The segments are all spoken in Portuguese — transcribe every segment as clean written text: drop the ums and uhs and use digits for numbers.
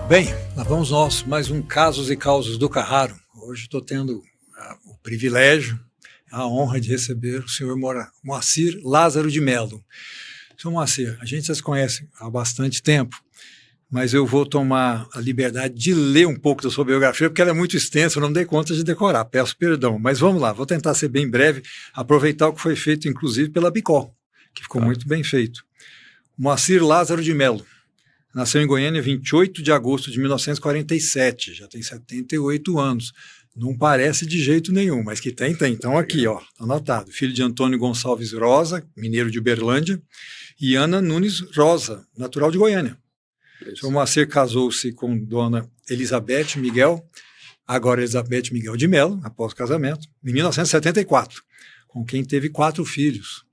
Bem, lá vamos nós, mais um Casos e Causos do Carraro. Hoje estou tendo o privilégio, a honra de receber o senhor Moacir Lázaro de Mello. Senhor Moacir, a gente já se conhece há bastante tempo, mas eu vou tomar a liberdade de ler um pouco da sua biografia, porque ela é muito extensa, eu não dei conta de decorar, peço perdão. Mas vamos lá, vou tentar ser bem breve, aproveitar o que foi feito, inclusive, pela Bicol, que ficou muito bem feito. Moacir Lázaro de Mello. Nasceu em Goiânia 28 de agosto de 1947, já tem 78 anos. Não parece de jeito nenhum, mas que tem. Então aqui, ó, anotado. Filho de Antônio Gonçalves Rosa, mineiro de Uberlândia, e Ana Nunes Rosa, natural de Goiânia. O senhor Moacir casou-se com dona Elizabeth Miguel, agora Elizabeth Miguel de Mello, após o casamento, em 1974, com quem teve 4 filhos.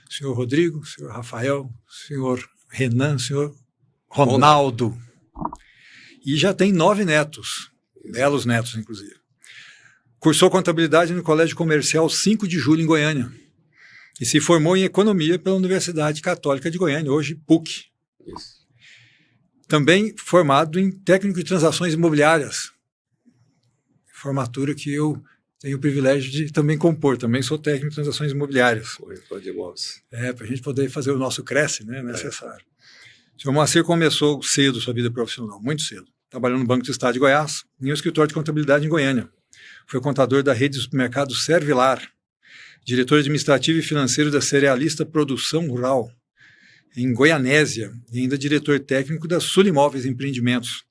O senhor Rodrigo, o senhor Rafael, o senhor Renan, o senhor Ronaldo. E já tem 9 netos, belos netos, inclusive. Cursou contabilidade no Colégio Comercial 5 de Julho, em Goiânia. E se formou em economia pela Universidade Católica de Goiânia, hoje PUC. Isso. Também formado em técnico de transações imobiliárias. Formatura que eu tenho o privilégio de também compor. Também sou técnico de transações imobiliárias. Corretor de imóveis. Para a gente poder fazer o nosso cresce, né, necessário. O senhor Moacir começou cedo sua vida profissional, muito cedo. Trabalhou no Banco do Estado de Goiás, em um escritório de contabilidade em Goiânia. Foi contador da rede de supermercado Servilar, diretor administrativo e financeiro da Cerealista Produção Rural, em Goianésia, e ainda diretor técnico da Sul Imóveis Empreendimentos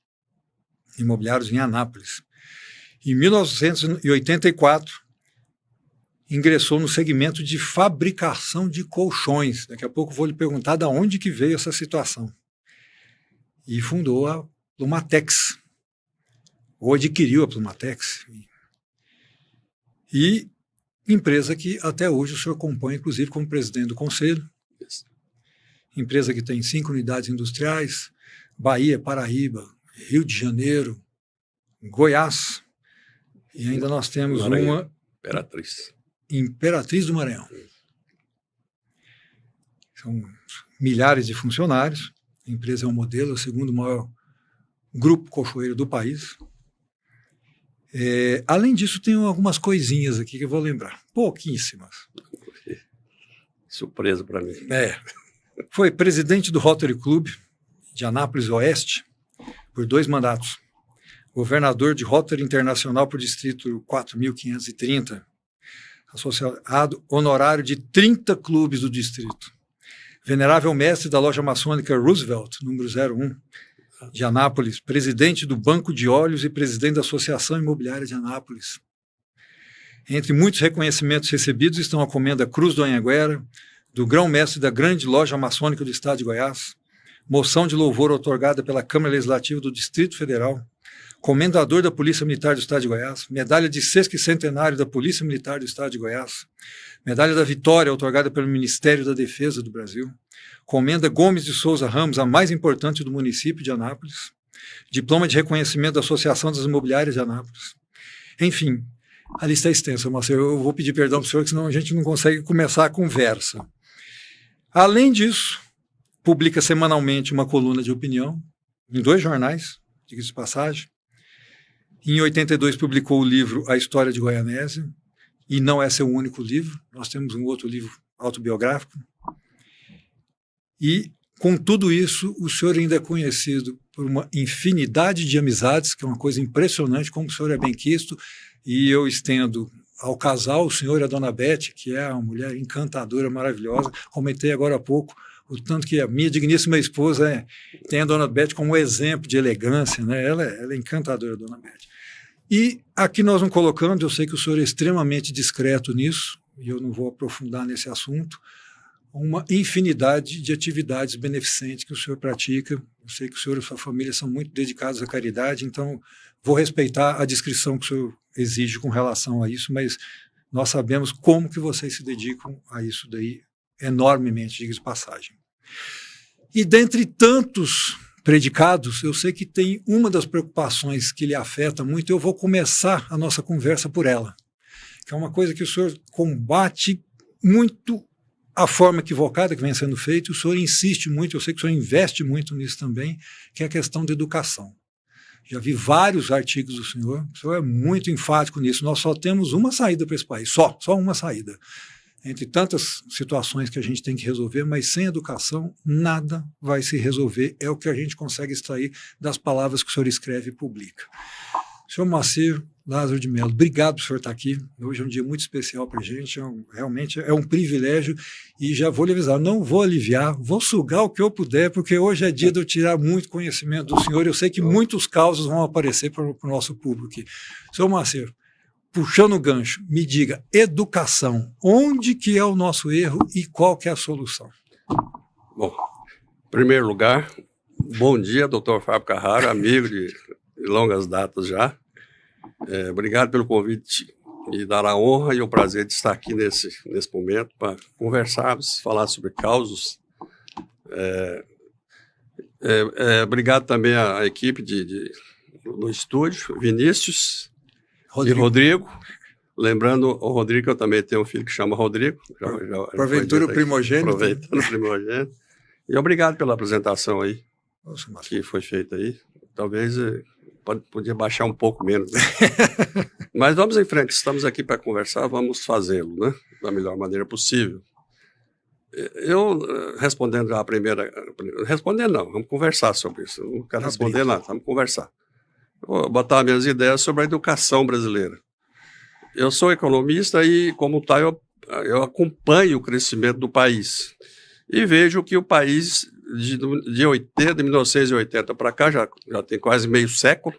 Imobiliários em Anápolis. Em 1984, ingressou no segmento de fabricação de colchões. Daqui a pouco vou lhe perguntar de onde que veio essa situação. E fundou a Plumatex, ou adquiriu a Plumatex. E empresa que até hoje o senhor compõe, inclusive, como presidente do conselho. Empresa que tem 5 unidades industriais, Bahia, Paraíba, Rio de Janeiro, Goiás, e ainda nós temos Maranhão. uma Imperatriz do Maranhão. São milhares de funcionários, a empresa é um modelo, é o segundo maior grupo colchoeiro do país. Além disso, tem algumas coisinhas aqui que eu vou lembrar, pouquíssimas. Surpresa para mim. Foi presidente do Rotary Club de Anápolis Oeste por 2 mandatos. Governador de Rotary Internacional por distrito 4.530. Associado honorário de 30 clubes do distrito. Venerável mestre da loja maçônica Roosevelt, número 01, de Anápolis. Presidente do Banco de Óleos e presidente da Associação Imobiliária de Anápolis. Entre muitos reconhecimentos recebidos estão a comenda Cruz do Anhanguera, do grão-mestre da grande loja maçônica do Estado de Goiás, moção de louvor otorgada pela Câmara Legislativa do Distrito Federal, comendador da Polícia Militar do Estado de Goiás, medalha de 60º da Polícia Militar do Estado de Goiás, medalha da Vitória otorgada pelo Ministério da Defesa do Brasil, comenda Gomes de Souza Ramos, a mais importante do município de Anápolis, diploma de reconhecimento da Associação das Imobiliárias de Anápolis. Enfim, a lista é extensa, mas eu vou pedir perdão para o senhor, senão a gente não consegue começar a conversa. Além disso, publica semanalmente uma coluna de opinião em 2 jornais, diga-se de passagem. Em 82 publicou o livro A História de Goianésia, e não é seu único livro, nós temos um outro livro autobiográfico. E, com tudo isso, o senhor ainda é conhecido por uma infinidade de amizades, que é uma coisa impressionante, como o senhor é bem quisto, e eu estendo ao casal, o senhor e a dona Beth, que é uma mulher encantadora, maravilhosa. Comentei agora há pouco o tanto que a minha digníssima esposa tem a dona Beth como um exemplo de elegância, né? Ela é encantadora, a dona Beth. E aqui nós vamos colocando, eu sei que o senhor é extremamente discreto nisso, e eu não vou aprofundar nesse assunto, uma infinidade de atividades beneficentes que o senhor pratica. Eu sei que o senhor e sua família são muito dedicados à caridade, então vou respeitar a descrição que o senhor exige com relação a isso, mas nós sabemos como que vocês se dedicam a isso daí enormemente, diga de passagem. E dentre tantos predicados, eu sei que tem uma das preocupações que lhe afeta muito, eu vou começar a nossa conversa por ela, que é uma coisa que o senhor combate muito a forma equivocada que vem sendo feita, o senhor insiste muito, eu sei que o senhor investe muito nisso também, que é a questão da educação. Já vi vários artigos do senhor. O senhor é muito enfático nisso. Nós só temos uma saída para esse país, só uma saída. Entre tantas situações que a gente tem que resolver, mas sem educação nada vai se resolver. É o que a gente consegue extrair das palavras que o senhor escreve e publica. Senhor Moacir Lázaro de Mello, obrigado por o senhor estar aqui. Hoje é um dia muito especial para a gente, realmente é um privilégio e já vou lhe avisar, não vou aliviar, vou sugar o que eu puder, porque hoje é dia de eu tirar muito conhecimento do senhor. Eu sei que muitos causos vão aparecer para o nosso público aqui. Senhor Moacir, puxando o gancho, me diga, educação, onde que é o nosso erro e qual que é a solução? Bom, em primeiro lugar, bom dia, doutor Fábio Carrara, amigo de longas datas já. Obrigado pelo convite, me dar a honra e o prazer de estar aqui nesse momento para conversarmos, falar sobre causos. Obrigado também à equipe do estúdio, Vinícius e Rodrigo. Lembrando o Rodrigo, que eu também tenho um filho que chama Rodrigo. Porventura o primogênito. Aproveitando o primogênito. E obrigado pela apresentação aí, que foi feita aí. Talvez podia baixar um pouco menos, né? Mas vamos em frente, estamos aqui para conversar, vamos fazê-lo, né? Da melhor maneira possível. Eu, respondendo a primeira... Respondendo não, vamos conversar sobre isso. Não quero responder nada, vamos conversar. Vou botar minhas ideias sobre a educação brasileira. Eu sou economista e, como tal, eu acompanho o crescimento do país. E vejo que o país, de 1980 para cá, já tem quase meio século,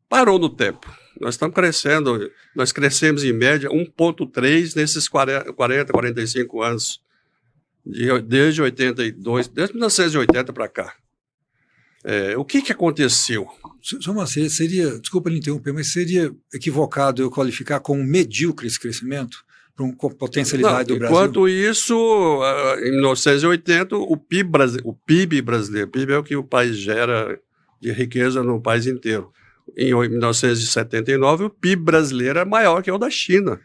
parou no tempo. Nós estamos crescendo, nós crescemos em média 1,3 nesses 45 anos, desde 1980 para cá. O que aconteceu? Só uma seria, desculpa lhe interromper, mas seria equivocado eu qualificar como medíocre esse crescimento? Com potencialidade do Brasil? Enquanto isso, em 1980, o PIB brasileiro, PIB é o que o país gera de riqueza no país inteiro. Em 1979, o PIB brasileiro é maior que o da China.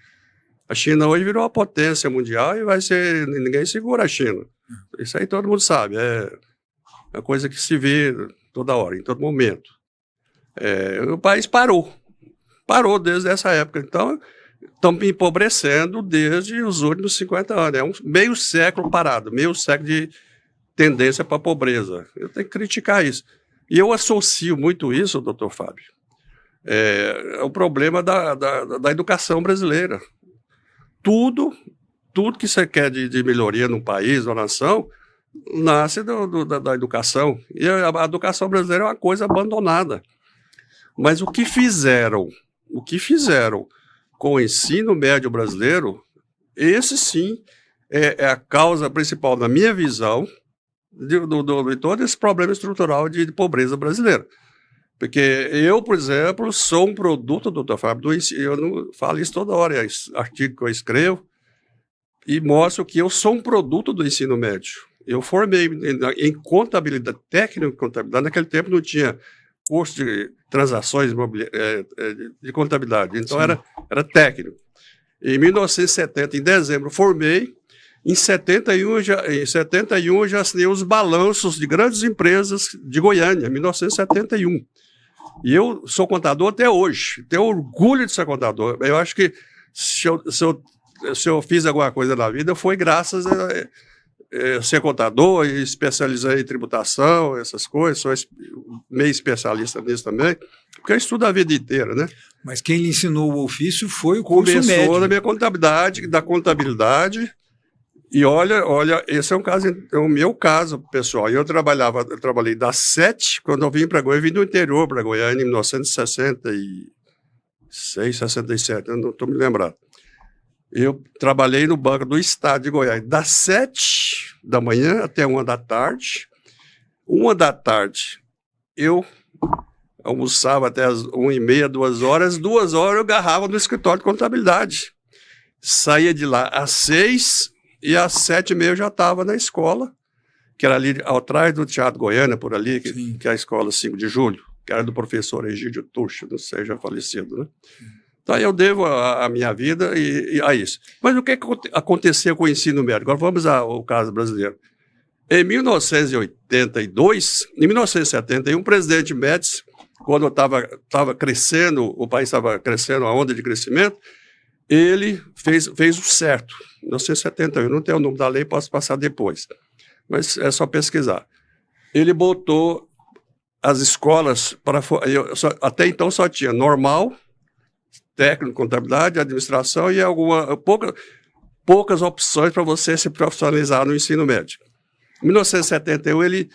A China hoje virou uma potência mundial e ninguém segura a China. Isso aí todo mundo sabe, é uma coisa que se vê toda hora, em todo momento. O país parou desde essa época. Então, estamos empobrecendo desde os últimos 50 anos. É meio século parado, meio século de tendência para a pobreza. Eu tenho que criticar isso. E eu associo muito isso, doutor Fábio, ao problema da educação brasileira. Tudo que você quer de melhoria num país, numa nação, nasce da educação. E a educação brasileira é uma coisa abandonada. Mas o que fizeram com o ensino médio brasileiro, esse sim é a causa principal, na minha visão, de todo esse problema estrutural de pobreza brasileira. Porque eu, por exemplo, sou um produto, doutor Fábio, do ensino. Eu não falo isso toda hora, é artigo que eu escrevo, e mostro que eu sou um produto do ensino médio. Eu formei em contabilidade, técnico de contabilidade. Naquele tempo não tinha curso de transações de contabilidade, então era técnico. Em 1970, em dezembro, formei. Em 71, eu já assinei os balanços de grandes empresas de Goiânia, em 1971. E eu sou contador até hoje. Tenho orgulho de ser contador. Eu acho que se eu fiz alguma coisa na vida, foi graças a ser contador e especializar em tributação, essas coisas. Sou meio especialista nisso também, porque eu estudo a vida inteira, né? Mas quem lhe ensinou o ofício foi o curso médio. Começou na minha contabilidade, da contabilidade. E olha, esse é o meu caso, pessoal. Eu trabalhei das 7, quando eu vim para Goiânia, eu vim do interior para Goiânia em 1966, 67, eu não estou me lembrando. Eu trabalhei no Banco do Estado de Goiás, das 7 da manhã até 1 da tarde. 1 da tarde, eu almoçava até as 1h30, 2 horas. 2 horas eu agarrava no escritório de contabilidade. Saía de lá às 6 e às 7h30 eu já estava na escola, que era ali atrás do Teatro Goiânia, por ali, que é a escola 5 de Julho, que era do professor Egídio Tucci, não sei, já falecido, né? Então, eu devo a minha vida a isso. Mas o que aconteceu com o ensino médio? Agora vamos ao caso brasileiro. Em 1972, em 1971, o presidente Médici quando estava crescendo, o país estava crescendo, a onda de crescimento, ele fez o certo. Em 1971, não tem o nome da lei, posso passar depois, mas é só pesquisar. Ele botou as escolas para... até então só tinha normal, técnico, contabilidade, administração e poucas opções para você se profissionalizar no ensino médio. Em 1971,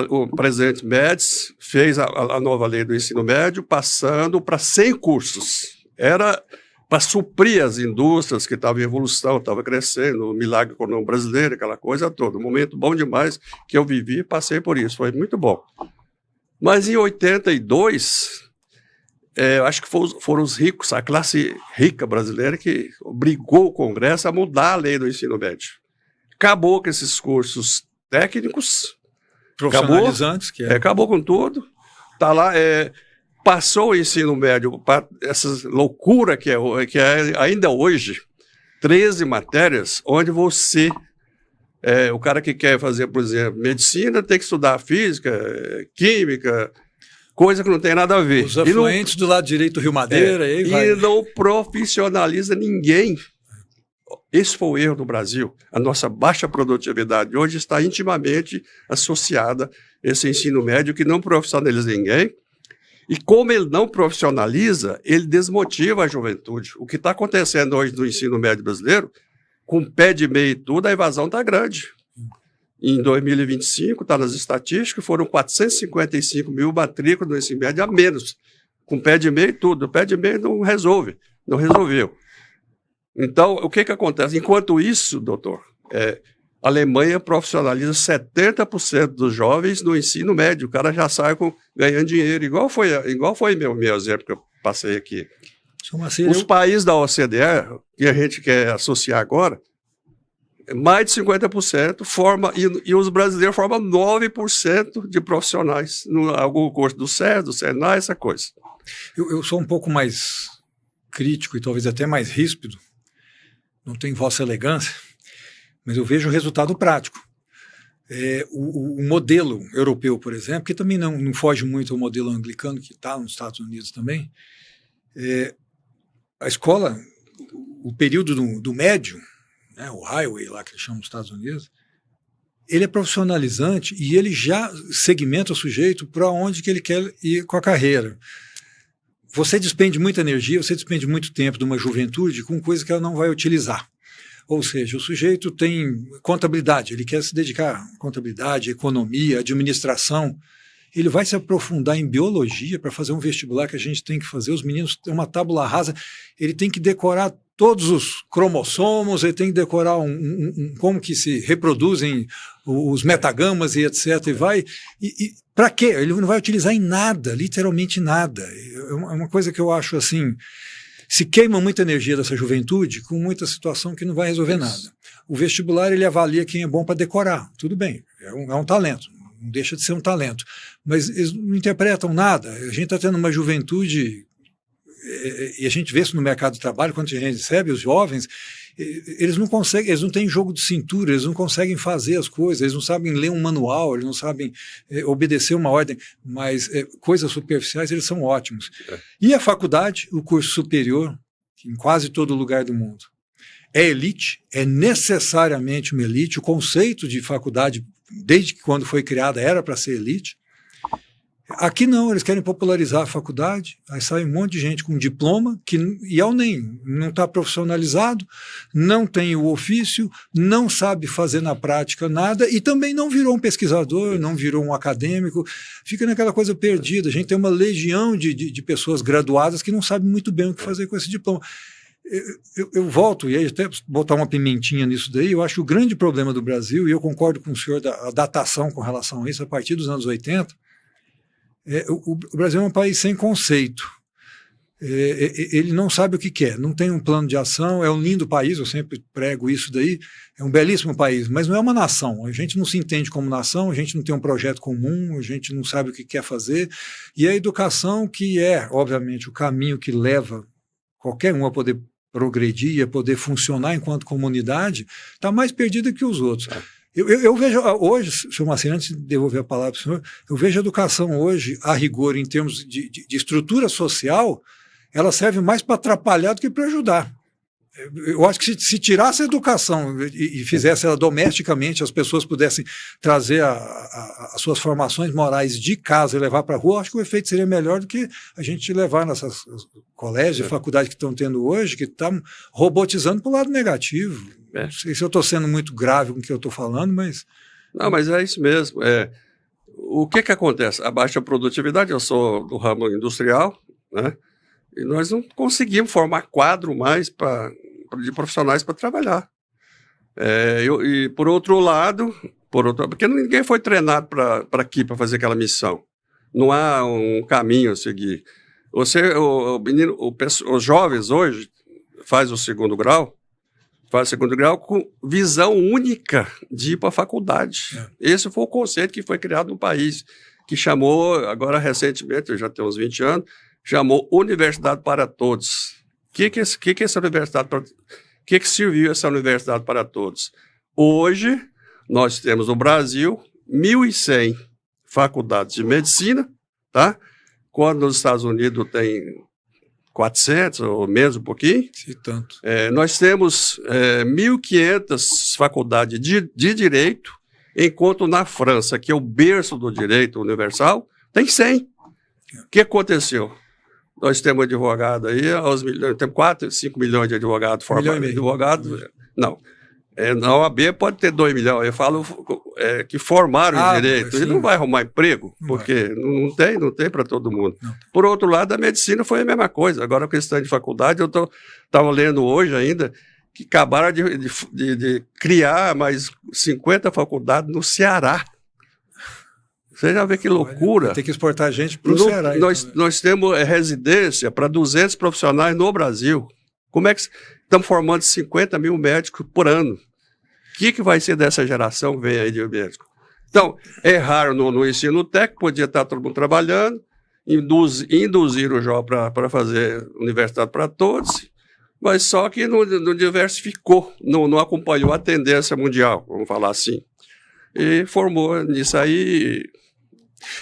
o presidente Médici fez a nova lei do ensino médio, passando para 100 cursos. Era para suprir as indústrias que estavam em evolução, estavam crescendo, o milagre econômico brasileiro, aquela coisa toda. Um momento bom demais que eu vivi e passei por isso, foi muito bom. Mas em 82, acho que foram os ricos, a classe rica brasileira, que obrigou o Congresso a mudar a lei do ensino médio. Acabou com esses cursos técnicos, profissionalizantes, acabou com tudo, está lá, passou o ensino médio para essa loucura que é ainda hoje, 13 matérias, onde você, o cara que quer fazer, por exemplo, medicina, tem que estudar física, química, coisa que não tem nada a ver. Os afluentes do lado direito do Rio Madeira, e não profissionaliza ninguém. Esse foi o erro do Brasil. A nossa baixa produtividade hoje está intimamente associada a esse ensino médio que não profissionaliza ninguém. E como ele não profissionaliza, ele desmotiva a juventude. O que está acontecendo hoje no ensino médio brasileiro, com pé de meia e tudo, a evasão está grande. Em 2025, está nas estatísticas, foram 455 mil matrículas no ensino médio a menos, com pé de meia e tudo. O pé de meia não resolveu. Então, o que acontece? Enquanto isso, doutor, a Alemanha profissionaliza 70% dos jovens no ensino médio. O cara já sai ganhando dinheiro, igual foi meu exemplo que eu passei aqui. Os países da OCDE, que a gente quer associar agora, mais de 50% e os brasileiros formam 9% de profissionais no algum curso do SES, do Senai, essa coisa. Eu sou um pouco mais crítico e talvez até mais ríspido, não tenho vossa elegância, mas eu vejo o resultado prático. O modelo europeu, por exemplo, que também não foge muito ao modelo anglicano, que está nos Estados Unidos também, a escola, o período do médio, né, o highway lá que eles chamam nos Estados Unidos, ele é profissionalizante e ele já segmenta o sujeito para onde que ele quer ir com a carreira. Você despende muita energia, você despende muito tempo de uma juventude com coisa que ela não vai utilizar. Ou seja, o sujeito tem contabilidade, ele quer se dedicar a contabilidade, economia, administração. Ele vai se aprofundar em biologia para fazer um vestibular que a gente tem que fazer. Os meninos têm uma tábula rasa, ele tem que decorar todos os cromossomos, ele tem que decorar como que se reproduzem os metagamas e etc. E para quê? Ele não vai utilizar em nada, literalmente nada. É uma coisa que eu acho assim, se queima muita energia dessa juventude com muita situação que não vai resolver nada. O vestibular ele avalia quem é bom para decorar, tudo bem, é um talento, não deixa de ser um talento, mas eles não interpretam nada. A gente está tendo uma juventude, e a gente vê isso no mercado de trabalho, quando a gente recebe os jovens, eles não conseguem, eles não têm jogo de cintura, eles não conseguem fazer as coisas, eles não sabem ler um manual, eles não sabem obedecer uma ordem, mas coisas superficiais eles são ótimos. E a faculdade, o curso superior, em quase todo lugar do mundo, é elite, é necessariamente uma elite. O conceito de faculdade, desde que quando foi criada, era para ser elite. Aqui não, eles querem popularizar a faculdade, aí sai um monte de gente com diploma, e ao nem, não está profissionalizado, não tem o ofício, não sabe fazer na prática nada, e também não virou um pesquisador, não virou um acadêmico, fica naquela coisa perdida. A gente tem uma legião de pessoas graduadas que não sabem muito bem o que fazer com esse diploma. Eu volto, e aí até botar uma pimentinha nisso daí, eu acho que o grande problema do Brasil, e eu concordo com o senhor da datação com relação a isso, a partir dos anos 80, o Brasil é um país sem conceito. Ele não sabe o que quer, não tem um plano de ação. É um lindo país, eu sempre prego isso daí, é um belíssimo país, mas não é uma nação. A gente não se entende como nação, a gente não tem um projeto comum, a gente não sabe o que quer fazer. E a educação, que é, obviamente, o caminho que leva qualquer um a poder progredir, a poder funcionar enquanto comunidade, está mais perdida que os outros. Eu vejo hoje, senhor Marcelo, antes de devolver a palavra para o senhor, eu vejo a educação hoje, a rigor, em termos de estrutura social, ela serve mais para atrapalhar do que para ajudar. Eu acho que se tirasse a educação e fizesse ela domesticamente, as pessoas pudessem trazer as suas formações morais de casa e levar para a rua, eu acho que o efeito seria melhor do que a gente levar nessas colégios e faculdades que estão tendo hoje, que estão robotizando para o lado negativo. Não sei se eu estou sendo muito grave com o que eu estou falando, mas... Não, mas é isso mesmo. O que acontece? A baixa produtividade, eu sou do ramo industrial, né? E nós não conseguimos formar quadro mais de profissionais para trabalhar. E por outro lado, porque ninguém foi treinado para aqui, para fazer aquela missão. Não há um caminho a seguir. Os jovens hoje fazem o segundo grau com visão única de ir para a faculdade. Esse foi o conceito que foi criado no país, que chamou, agora recentemente, já tem uns 20 anos, chamou Universidade para Todos. Que essa universidade para... que serviu essa Universidade para Todos? Hoje, nós temos no Brasil 1.100 faculdades de medicina, tá? Quando nos Estados Unidos tem 400 ou menos um pouquinho. Se tanto. Nós temos 1.500 faculdades de direito, enquanto na França, que é o berço do direito universal, tem 100. O que aconteceu? Nós temos advogado aí, temos 4, 5 milhões de advogados formados. Não. Na OAB pode ter 2 milhões. Eu falo que formaram em direito. Ele não vai arrumar emprego, porque não tem para todo mundo. Não. Por outro lado, a medicina foi a mesma coisa. Agora, a questão de faculdade, eu estava lendo hoje ainda que acabaram de criar mais 50 faculdades no Ceará. Você já vê que loucura. Tem que exportar gente para o Ceará. Nós temos residência para 200 profissionais no Brasil. Como é que estamos formando 50 mil médicos por ano? O que vai ser dessa geração que vem aí de médico? Então, erraram no ensino técnico, podia estar todo mundo trabalhando, induzir o jovem para fazer universidade para todos, mas só que não diversificou, não acompanhou a tendência mundial, vamos falar assim. E formou nisso aí...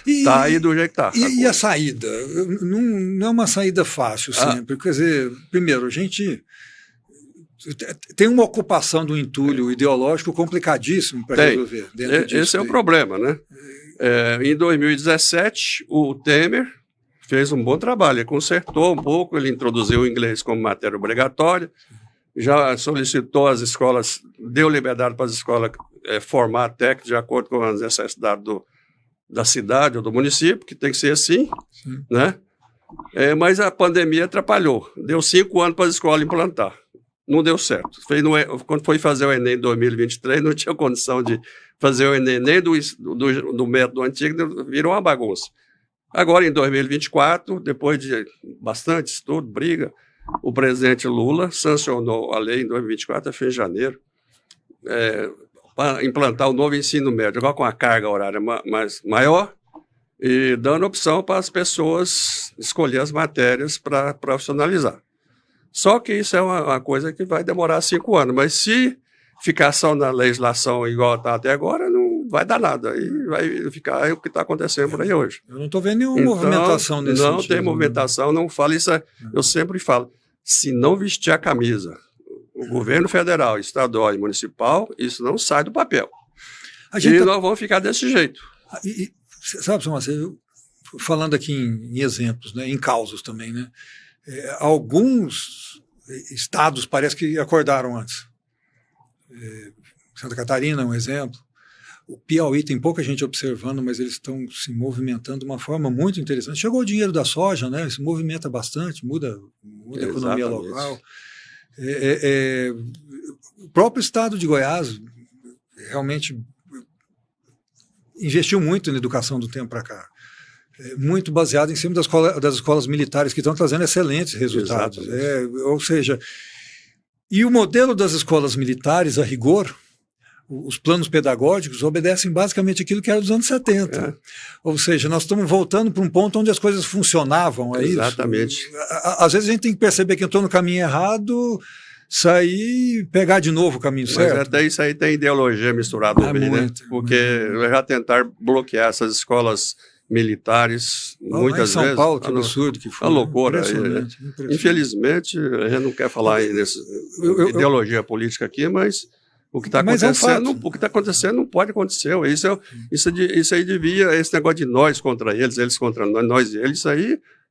Está aí do jeito que está. E a saída? Não é uma saída fácil sempre. Quer dizer, primeiro, a gente tem uma ocupação do entulho ideológico complicadíssimo para resolver. Esse é o problema, né? Em 2017, o Temer fez um bom trabalho. Ele consertou um pouco, ele introduziu o inglês como matéria obrigatória, já solicitou às escolas, deu liberdade para as escolas formar técnicos de acordo com as necessidades da cidade ou do município, que tem que ser assim, né? Mas a pandemia atrapalhou. Deu 5 anos para as escolas implantar. Não deu certo. Quando foi fazer o Enem em 2023, não tinha condição de fazer o Enem nem do método antigo, virou uma bagunça. Agora, em 2024, depois de bastante estudo, briga, o presidente Lula sancionou a lei em 2024, a fim de janeiro, para implantar o novo ensino médio, agora com a carga horária maior e dando opção para as pessoas escolher as matérias para profissionalizar. Só que isso é uma coisa que vai demorar 5 anos, mas se ficar só na legislação igual está até agora, não vai dar nada, e vai ficar o que está acontecendo por aí hoje. Eu não estou vendo nenhuma movimentação nesse sentido. Não tem movimentação, não falo isso, eu sempre falo, se não vestir a camisa, o governo federal, estadual e municipal, isso não sai do papel. Nós vamos ficar desse jeito. Sabe, senhor Marcelo, falando aqui em exemplos, né, em causas também, né? Alguns estados parece que acordaram antes. Santa Catarina é um exemplo. O Piauí tem pouca gente observando, mas eles estão se movimentando de uma forma muito interessante. Chegou o dinheiro da soja, né? Se movimenta bastante, muda a economia local. O próprio estado de Goiás realmente investiu muito na educação do tempo para cá. Muito baseado em cima das escolas militares que estão trazendo excelentes resultados. Ou seja, e o modelo das escolas militares, a rigor, os planos pedagógicos obedecem basicamente aquilo que era dos anos 70. Ou seja, nós estamos voltando para um ponto onde as coisas funcionavam. Exatamente. Às vezes a gente tem que perceber que eu estou no caminho errado sair e pegar de novo o caminho certo. Mas até isso aí tem ideologia misturada no meio, né? Porque já tentar bloquear essas escolas militares, muitas São vezes... Paulo, que absurdo que foi. Uma loucura. Impressionante. Infelizmente, a gente não quer falar em ideologia política aqui, mas o que está acontecendo, o que tá acontecendo não pode acontecer. Isso aí devia, esse negócio de nós contra eles contra nós e eles,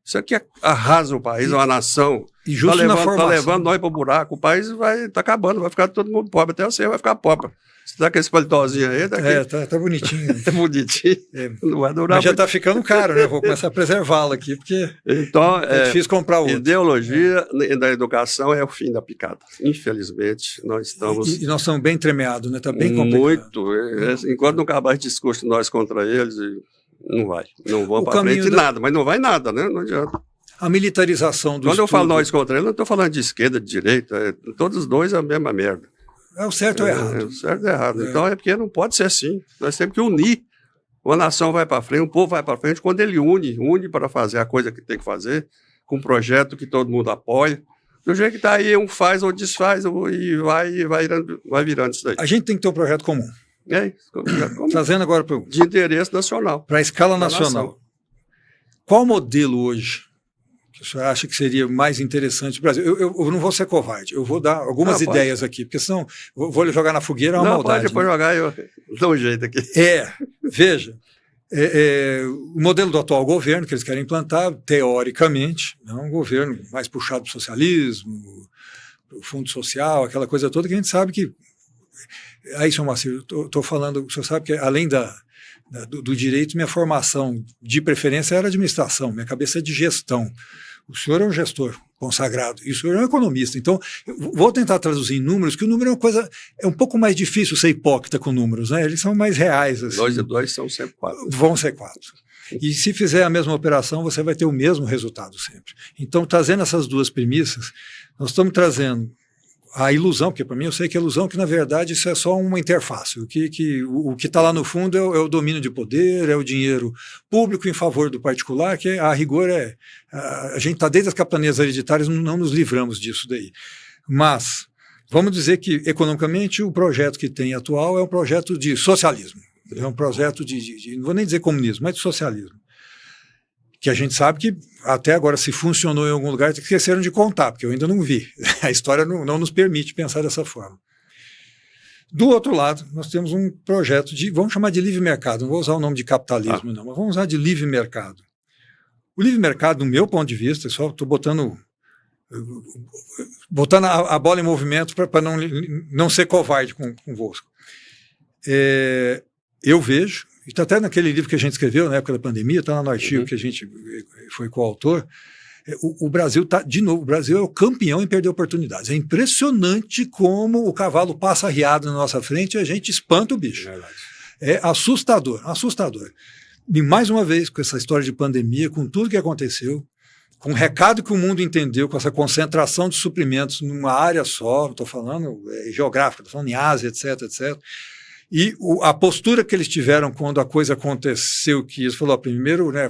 isso aqui arrasa o país, uma nação. E justo tá levando nós para o buraco, o país tá acabando, vai ficar todo mundo pobre, até você vai ficar pobre. Você tá com esse paletózinho aí? Tá bonitinho. É bonitinho. Não vai durar. Mas já está ficando caro, né? Vou começar a preservá-lo aqui, porque então, é difícil comprar outro. Ideologia da educação é o fim da picada. Infelizmente, nós estamos... E nós estamos bem tremeados, né? Está bem complicado. Muito. Enquanto não acabar esse discurso nós contra eles, não vai. Não vão para frente nada, mas não vai nada, né? Não adianta. A militarização do Quando eu falo nós contra eles, não estou falando de esquerda, de direita. Todos os dois é a mesma merda. É o certo ou errado. O certo ou errado. Então é porque não pode ser assim. Nós temos que unir. Uma nação vai para frente, um povo vai para frente, quando ele une para fazer a coisa que tem que fazer, com um projeto que todo mundo apoia. Do jeito que está aí, um faz ou desfaz, e vai virando isso daí. A gente tem que ter um projeto comum. É isso. Trazendo agora de interesse nacional. Para a escala nacional. Qual modelo hoje que o senhor acha que seria mais interessante para o Brasil? Eu não vou ser covarde, eu vou dar algumas ideias aqui, porque senão vou lhe jogar na fogueira, é uma maldade. Pode jogar, eu dou um jeito aqui. Veja, o modelo do atual governo que eles querem implantar, teoricamente, é um governo mais puxado para o socialismo, o fundo social, aquela coisa toda que a gente sabe que... Aí, senhor Moacir, estou falando, o senhor sabe que além do direito, minha formação de preferência era administração, minha cabeça é de gestão. O senhor é um gestor consagrado e o senhor é um economista. Então, eu vou tentar traduzir em números, que o número é uma coisa, é um pouco mais difícil ser hipócrita com números, né? Eles são mais reais. Assim. 2 e 2 são sempre 4. Vão ser 4. E se fizer a mesma operação, você vai ter o mesmo resultado sempre. Então, trazendo essas duas premissas, nós estamos trazendo a ilusão, porque para mim eu sei que a ilusão que na verdade isso é só uma interface, o que está lá no fundo é o domínio de poder, é o dinheiro público em favor do particular, que a rigor a gente está desde as capitanias hereditárias, não nos livramos disso daí. Mas vamos dizer que economicamente o projeto que tem atual é um projeto de socialismo, é um projeto de não vou nem dizer comunismo, mas de socialismo. Que a gente sabe que até agora, se funcionou em algum lugar, esqueceram de contar, porque eu ainda não vi. A história não nos permite pensar dessa forma. Do outro lado, nós temos um projeto vamos chamar de livre mercado, não vou usar o nome de capitalismo, não, mas vamos usar de livre mercado. O livre mercado, do meu ponto de vista, só estou botando a bola em movimento para não ser covarde convosco. Eu vejo, e está até naquele livro que a gente escreveu na época da pandemia, está lá no artigo que a gente foi coautor, o Brasil está, de novo, o Brasil é o campeão em perder oportunidades. É impressionante como o cavalo passa arriado na nossa frente e a gente espanta o bicho. É assustador, assustador. E mais uma vez, com essa história de pandemia, com tudo que aconteceu, com o recado que o mundo entendeu, com essa concentração de suprimentos numa área só, estou falando geográfica, estou falando em Ásia, etc., etc., e a postura que eles tiveram quando a coisa aconteceu, que eles falaram, primeiro, né,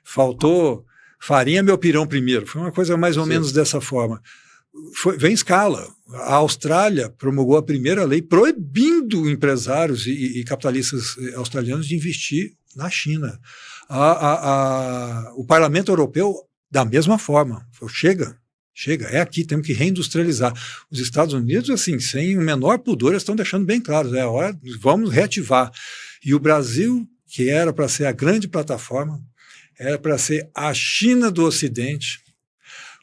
faltou farinha, meu pirão primeiro. Foi uma coisa mais ou menos dessa forma. Vem em escala. A Austrália promulgou a primeira lei proibindo empresários e capitalistas australianos de investir na China. O Parlamento Europeu, da mesma forma, falou, chega, é aqui, temos que reindustrializar. Os Estados Unidos, assim, sem o menor pudor, estão deixando bem claro, é hora, vamos reativar. E o Brasil, que era para ser a grande plataforma, era para ser a China do Ocidente,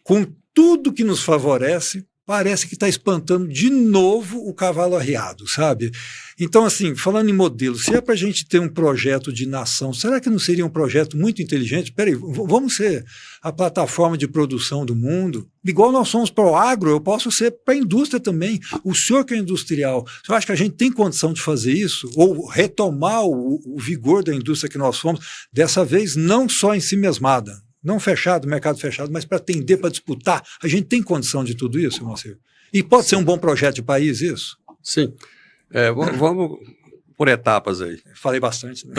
com tudo que nos favorece, parece que está espantando de novo o cavalo arriado, sabe? Então, assim, falando em modelo, se é para a gente ter um projeto de nação, será que não seria um projeto muito inteligente? Espera aí, vamos ser a plataforma de produção do mundo? Igual nós somos para o agro, eu posso ser para a indústria também. O senhor que é industrial, você acha que a gente tem condição de fazer isso? Ou retomar o vigor da indústria que nós fomos, dessa vez não só em si mesmada, não fechado, mercado fechado, mas para atender, para disputar. A gente tem condição de tudo isso, Moacir? E pode ser um bom projeto de país isso? Sim. Vamos por etapas aí. Falei bastante. Né?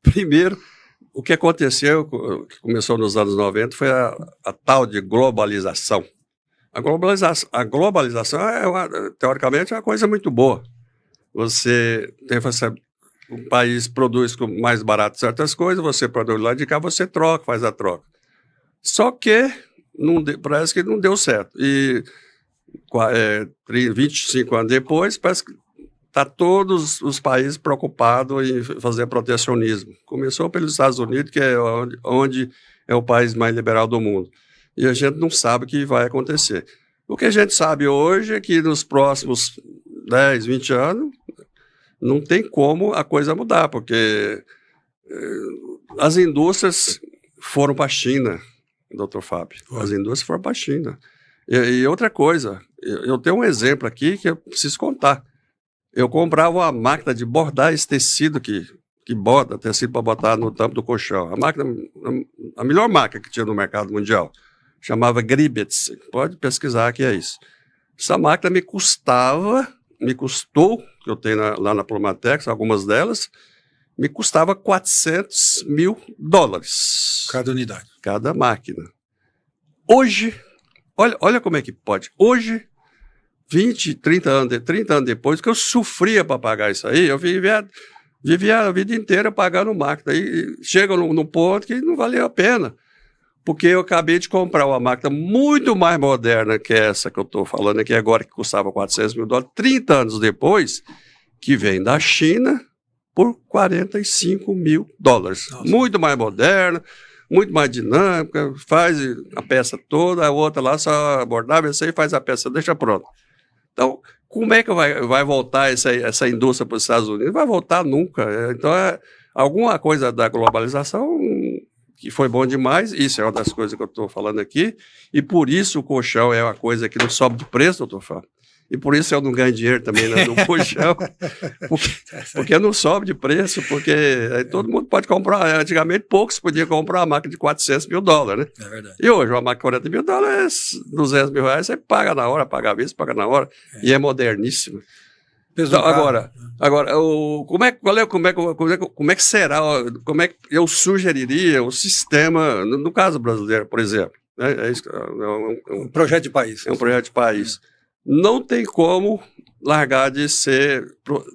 Primeiro, o que aconteceu, que começou nos anos 90, foi a tal de globalização. A globalização teoricamente, é uma coisa muito boa. Um país produz mais barato certas coisas, você produz lá de cá, você troca, faz a troca. Só que parece que não deu certo. E 25 anos depois, parece que está todos os países preocupados em fazer protecionismo. Começou pelos Estados Unidos, que é onde é o país mais liberal do mundo. E a gente não sabe o que vai acontecer. O que a gente sabe hoje é que nos próximos 10, 20 anos, não tem como a coisa mudar, porque as indústrias foram para a China, doutor Fábio. As indústrias foram para a China. E outra coisa, eu tenho um exemplo aqui que eu preciso contar. Eu comprava uma máquina de bordar esse tecido que borda, tecido para botar no tampo do colchão. A melhor máquina que tinha no mercado mundial. Chamava Gribetz. Pode pesquisar que é isso. Essa máquina me custou, que eu tenho lá na Plomatex, algumas delas, me custava $400 mil. Cada unidade. Cada máquina. Hoje, olha como é que pode. Hoje, 20, 30 anos depois, que eu sofria para pagar isso aí, eu vivia a vida inteira pagando máquina. E chega num ponto que não valeu a pena. Porque eu acabei de comprar uma máquina muito mais moderna que essa que eu estou falando aqui agora, que custava $400 mil, 30 anos depois, que vem da China por $45 mil. Nossa. Muito mais moderna, muito mais dinâmica, faz a peça toda, a outra lá só bordava, essa aí faz a peça, deixa pronta. Então, como é que vai voltar essa indústria para os Estados Unidos? Não vai voltar nunca. Então, alguma coisa da globalização que foi bom demais, isso é uma das coisas que eu estou falando aqui, e por isso o colchão é uma coisa que não sobe de preço, doutor Fábio. E por isso eu não ganho dinheiro também no colchão, porque não sobe de preço, porque todo mundo pode comprar. Antigamente, poucos podiam comprar uma máquina de $400 mil, né? É verdade. E hoje, uma máquina de $40 mil, $200 mil, você paga na hora, paga à vista, paga na hora, e é moderníssimo. Então, agora, como é que será, como é que eu sugeriria o sistema, no caso brasileiro, por exemplo, né? Um projeto de país. É um projeto de país. Não tem como largar de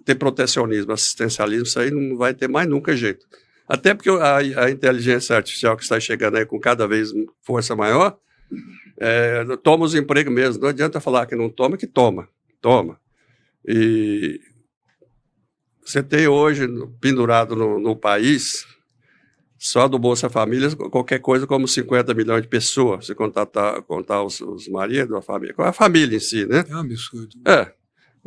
ter protecionismo, assistencialismo, isso aí não vai ter mais nunca jeito. Até porque a inteligência artificial que está chegando aí com cada vez força maior, toma os empregos mesmo. Não adianta falar que não toma, que toma. E você tem hoje pendurado no país, só do Bolsa Família, qualquer coisa como 50 milhões de pessoas, se contar os maridos, a família em si, né? É um absurdo.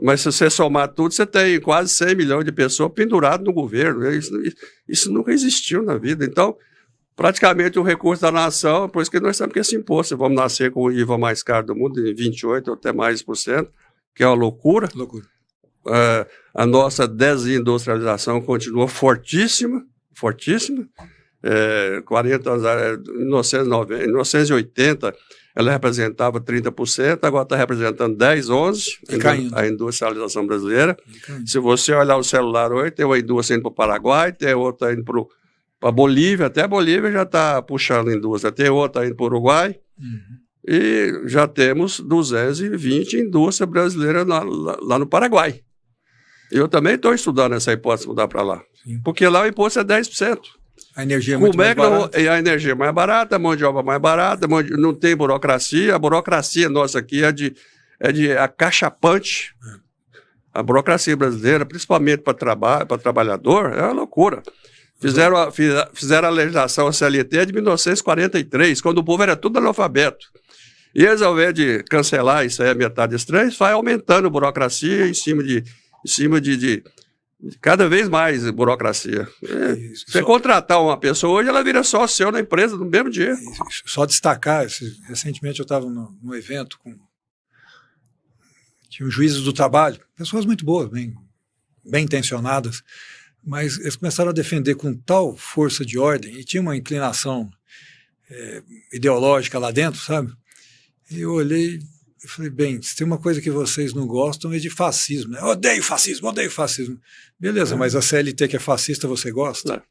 Mas se você somar tudo, você tem quase 100 milhões de pessoas penduradas no governo. Isso nunca existiu na vida. Então, praticamente o recurso da nação, por isso que nós temos que esse imposto. Vamos nascer com o IVA mais caro do mundo, em 28% ou até mais por cento, que é uma loucura. A nossa desindustrialização continua fortíssima. 40 anos, em 1980, ela representava 30%, agora está representando 10, 11%, a industrialização brasileira. Se você olhar o celular hoje, tem uma indústria indo para o Paraguai, tem outra indo para a Bolívia, até a Bolívia já está puxando a indústria, tem outra indo para o Uruguai, e já temos 220 indústrias brasileiras lá no Paraguai. Eu também estou estudando essa hipótese de mudar para lá, porque lá o imposto é 10%. A energia é muito mais barata. A energia é mais barata, a mão de obra mais barata, não tem burocracia. A burocracia nossa aqui é de acachapante. A burocracia brasileira, principalmente para trabalhador, é uma loucura. Fizeram a legislação CLT de 1943, quando o povo era tudo analfabeto. E eles, ao invés de cancelar isso aí, a metade estranha, vai aumentando a burocracia em cima de cada vez mais burocracia. Você contratar uma pessoa hoje, ela vira só seu na empresa no mesmo dia. Só destacar, recentemente eu estava num evento tinha os juízes do trabalho, pessoas muito boas, bem intencionadas, mas eles começaram a defender com tal força de ordem e tinha uma inclinação ideológica lá dentro, sabe? E eu olhei e falei, bem, se tem uma coisa que vocês não gostam é de fascismo, né? Odeio fascismo. Beleza, mas a CLT que é fascista você gosta?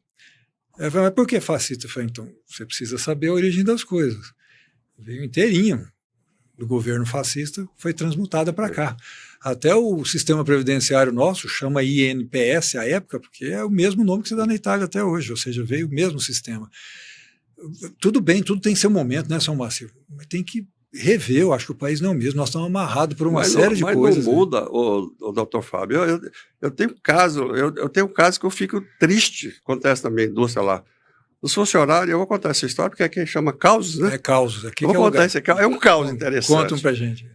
Eu falei, mas por que fascista? Eu falei, então, você precisa saber a origem das coisas. Veio inteirinho do governo fascista foi transmutada para cá. Até o sistema previdenciário nosso chama INPS à época, porque é o mesmo nome que se dá na Itália até hoje, ou seja, veio o mesmo sistema. Tudo bem, tudo tem seu momento, né, São Márcio? Mas tem que rever, eu acho que o país não é o mesmo, nós estamos amarrados por uma série de coisas. Mas não muda, o doutor Fábio. Eu tenho um caso que eu fico triste, acontece também, indústria lá. Os funcionários, eu vou contar essa história, porque aqui chama causos, né? É causos. Aqui eu vou contar esse caos, é um caos interessante. Conta pra gente.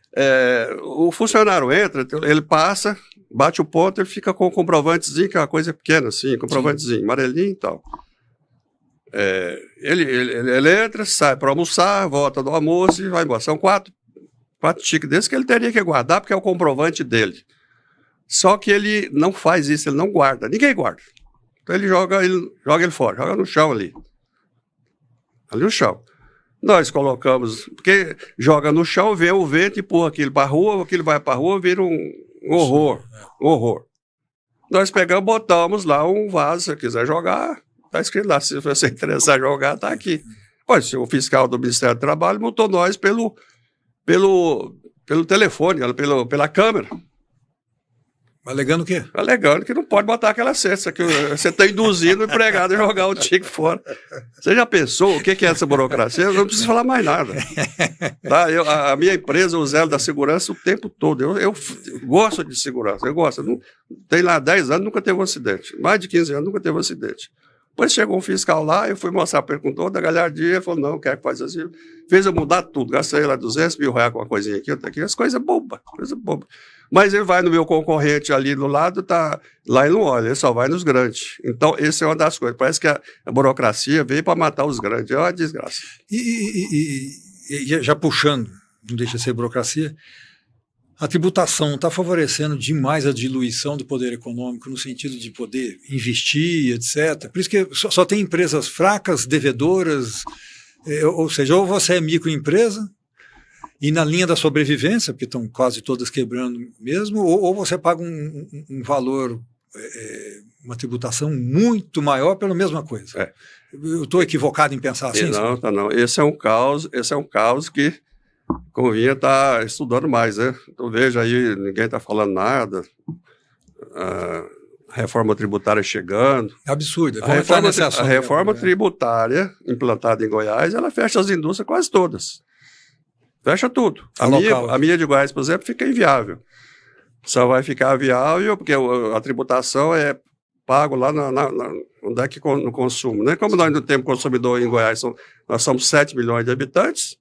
O funcionário entra, ele passa, bate o ponto, ele fica com o comprovantezinho, que é uma coisa pequena assim, comprovantezinho, amarelinho e tal. Ele entra, sai para almoçar, volta do almoço e vai embora. São quatro tiques desses que ele teria que guardar, porque é o comprovante dele. Só que ele não faz isso, ele não guarda, ninguém guarda. Então ele joga ele fora, joga no chão ali no chão. Nós colocamos, porque joga no chão, vem o vento, empurra aquilo para a rua, aquilo vai para a rua, vira um horror. Nós pegamos, botamos lá um vaso, se você quiser jogar, está escrito lá, se você interessar em jogar, está aqui. Olha, o fiscal do Ministério do Trabalho multou nós pelo telefone, pela câmera. Alegando o quê? Alegando que não pode botar aquela cesta, que você está induzindo o empregado a jogar o tique fora. Você já pensou o que é essa burocracia? Eu não preciso falar mais nada. Tá? A minha empresa, o Zelo da Segurança, o tempo todo. Eu gosto de segurança, eu gosto. Tem lá 10 anos, nunca teve um acidente. Mais de 15 anos, nunca teve um acidente. Depois chegou um fiscal lá, eu fui mostrar para ele com toda a galhardia, ele falou, não, quer que faz assim. Fez eu mudar tudo, gastei lá 200 mil reais com uma coisinha aqui, outra aqui, as coisas bobas, Mas ele vai no meu concorrente ali do lado, lá ele não olha, ele só vai nos grandes. Então, essa é uma das coisas. Parece que a burocracia veio para matar os grandes, é uma desgraça. E já puxando, não deixa de ser burocracia, a tributação está favorecendo demais a diluição do poder econômico no sentido de poder investir, etc. Por isso que só tem empresas fracas, devedoras, ou seja, ou você é microempresa e na linha da sobrevivência, porque estão quase todas quebrando mesmo, ou você paga um valor, uma tributação muito maior pela mesma coisa. Eu estou equivocado em pensar assim? Não. Esse é um caos que convinha estar estudando mais, né? Então veja aí, ninguém está falando nada, a reforma tributária chegando. Absurdo. A reforma tributária implantada em Goiás, ela fecha as indústrias quase todas. Fecha tudo. A minha de Goiás, por exemplo, fica inviável. Só vai ficar viável porque a tributação é pago lá onde é que no consumo, né? Como nós não temos consumidor em Goiás, nós somos 7 milhões de habitantes.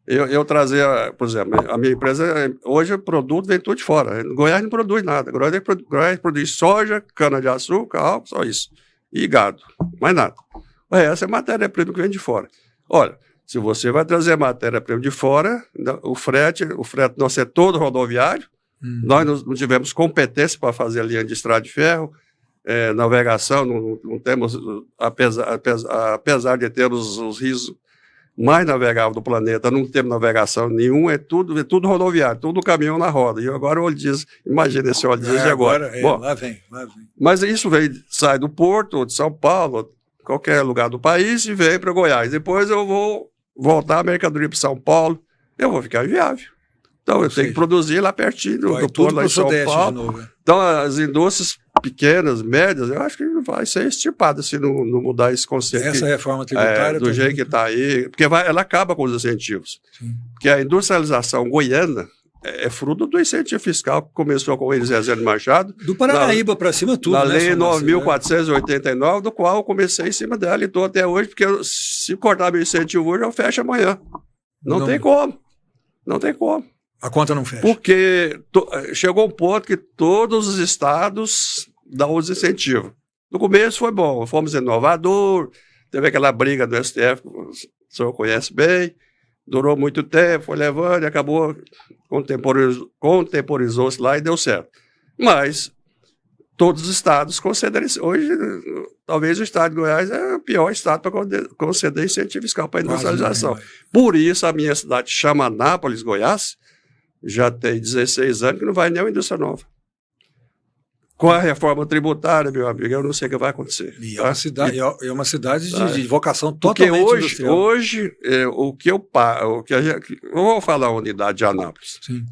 Eu trazia, por exemplo, a minha empresa, hoje o produto vem tudo de fora. Goiás não produz nada. Goiás produz soja, cana-de-açúcar, álcool, só isso. E gado, mais nada. Essa é matéria-prima que vem de fora. Olha, se você vai trazer matéria-prima de fora, o frete nosso é todo rodoviário. Nós não tivemos competência para fazer a linha de estrada de ferro. Navegação, não temos, apesar de termos os rios mais navegável do planeta, não temos navegação nenhuma, é tudo rodoviário, tudo caminhão na roda. E agora o óleo diesel, imagina esse óleo diesel de agora. Bom, lá vem. Mas isso sai do Porto, de São Paulo, qualquer lugar do país, e vem para Goiás. Depois eu vou voltar a mercadoria para São Paulo, eu vou ficar inviável. Então eu tenho que produzir lá pertinho do Porto, lá em São Paulo. De novo, Então as indústrias pequenas, médias, eu acho que vai ser extirpada se não mudar esse conceito. Essa reforma tributária... do jeito que está aí, porque ela acaba com os incentivos. Sim. Porque a industrialização goiana é fruto do incentivo fiscal que começou com o Eliseu Machado. Do Paranaíba para cima tudo, na Lei 9.489, do qual eu comecei em cima dela e estou até hoje, porque se cortar meu incentivo hoje, eu fecho amanhã. Não tem como. Não tem como. A conta não fecha. Porque chegou um ponto que todos os estados dão os incentivos. No começo foi bom, fomos inovador, teve aquela briga do STF, o senhor conhece bem, durou muito tempo, foi levando e acabou, contemporizou-se lá e deu certo. Mas todos os estados concederem. Hoje, talvez o estado de Goiás é o pior estado para conceder incentivo fiscal para a industrialização. Por isso, a minha cidade chama Anápolis, Goiás, já tem 16 anos que não vai nem uma indústria nova. Com a reforma tributária, meu amigo, eu não sei o que vai acontecer. E tá? é uma cidade de vocação Porque totalmente industrial. hoje o que eu pago, eu vou falar a unidade de Anápolis. Sim.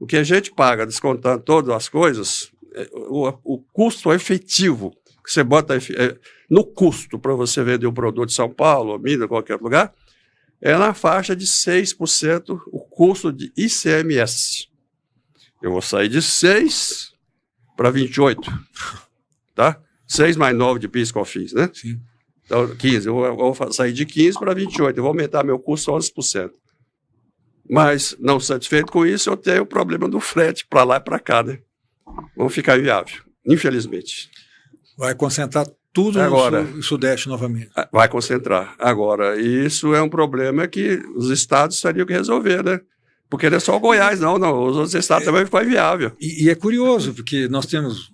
O que a gente paga, descontando todas as coisas, o custo efetivo que você bota no custo para você vender um produto de São Paulo, Minas, qualquer lugar, é na faixa de 6% o custo de ICMS. Eu vou sair de 6 para 28, tá? 6 mais 9 de PIS, COFINS, né? Sim. Então, 15. Eu vou sair de 15 para 28. Eu vou aumentar meu custo 11%. Mas, não satisfeito com isso, eu tenho o problema do frete para lá e para cá, né? Vamos ficar inviável, infelizmente. Vai concentrar tudo agora, no Sudeste novamente. Vai concentrar. Agora, isso é um problema que os estados teriam que resolver, né? Porque não é só o Goiás, não. Os outros estados também ficam inviável. E é curioso, porque nós temos...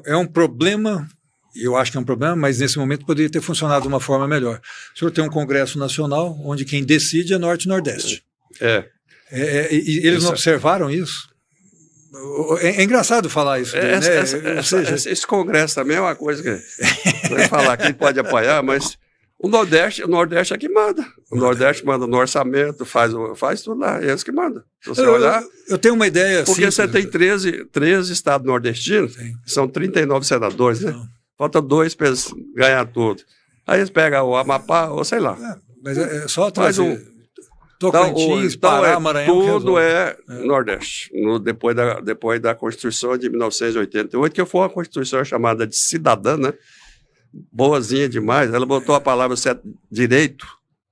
É um problema, eu acho que é um problema, mas nesse momento poderia ter funcionado de uma forma melhor. O senhor tem um Congresso Nacional onde quem decide é Norte e Nordeste. E eles não observaram isso? É engraçado falar isso. Esse Congresso também é uma coisa que... Não é falar quem pode apoiar, mas... O Nordeste é que manda. O Nordeste manda no orçamento, faz tudo lá. É eles que mandam. Se você olhar, eu tenho uma ideia porque simples. Você tem 13 estados nordestinos, são 39 senadores, né? Falta 2 para eles ganhar tudo. Aí eles pegam o Amapá, ou sei lá. Mas é só trazer Tocantins, Pará, Maranhão. Tudo é Nordeste. Depois da Constituição de 1988, que foi uma Constituição chamada de cidadã, né? Boazinha demais. Ela botou a palavra direito,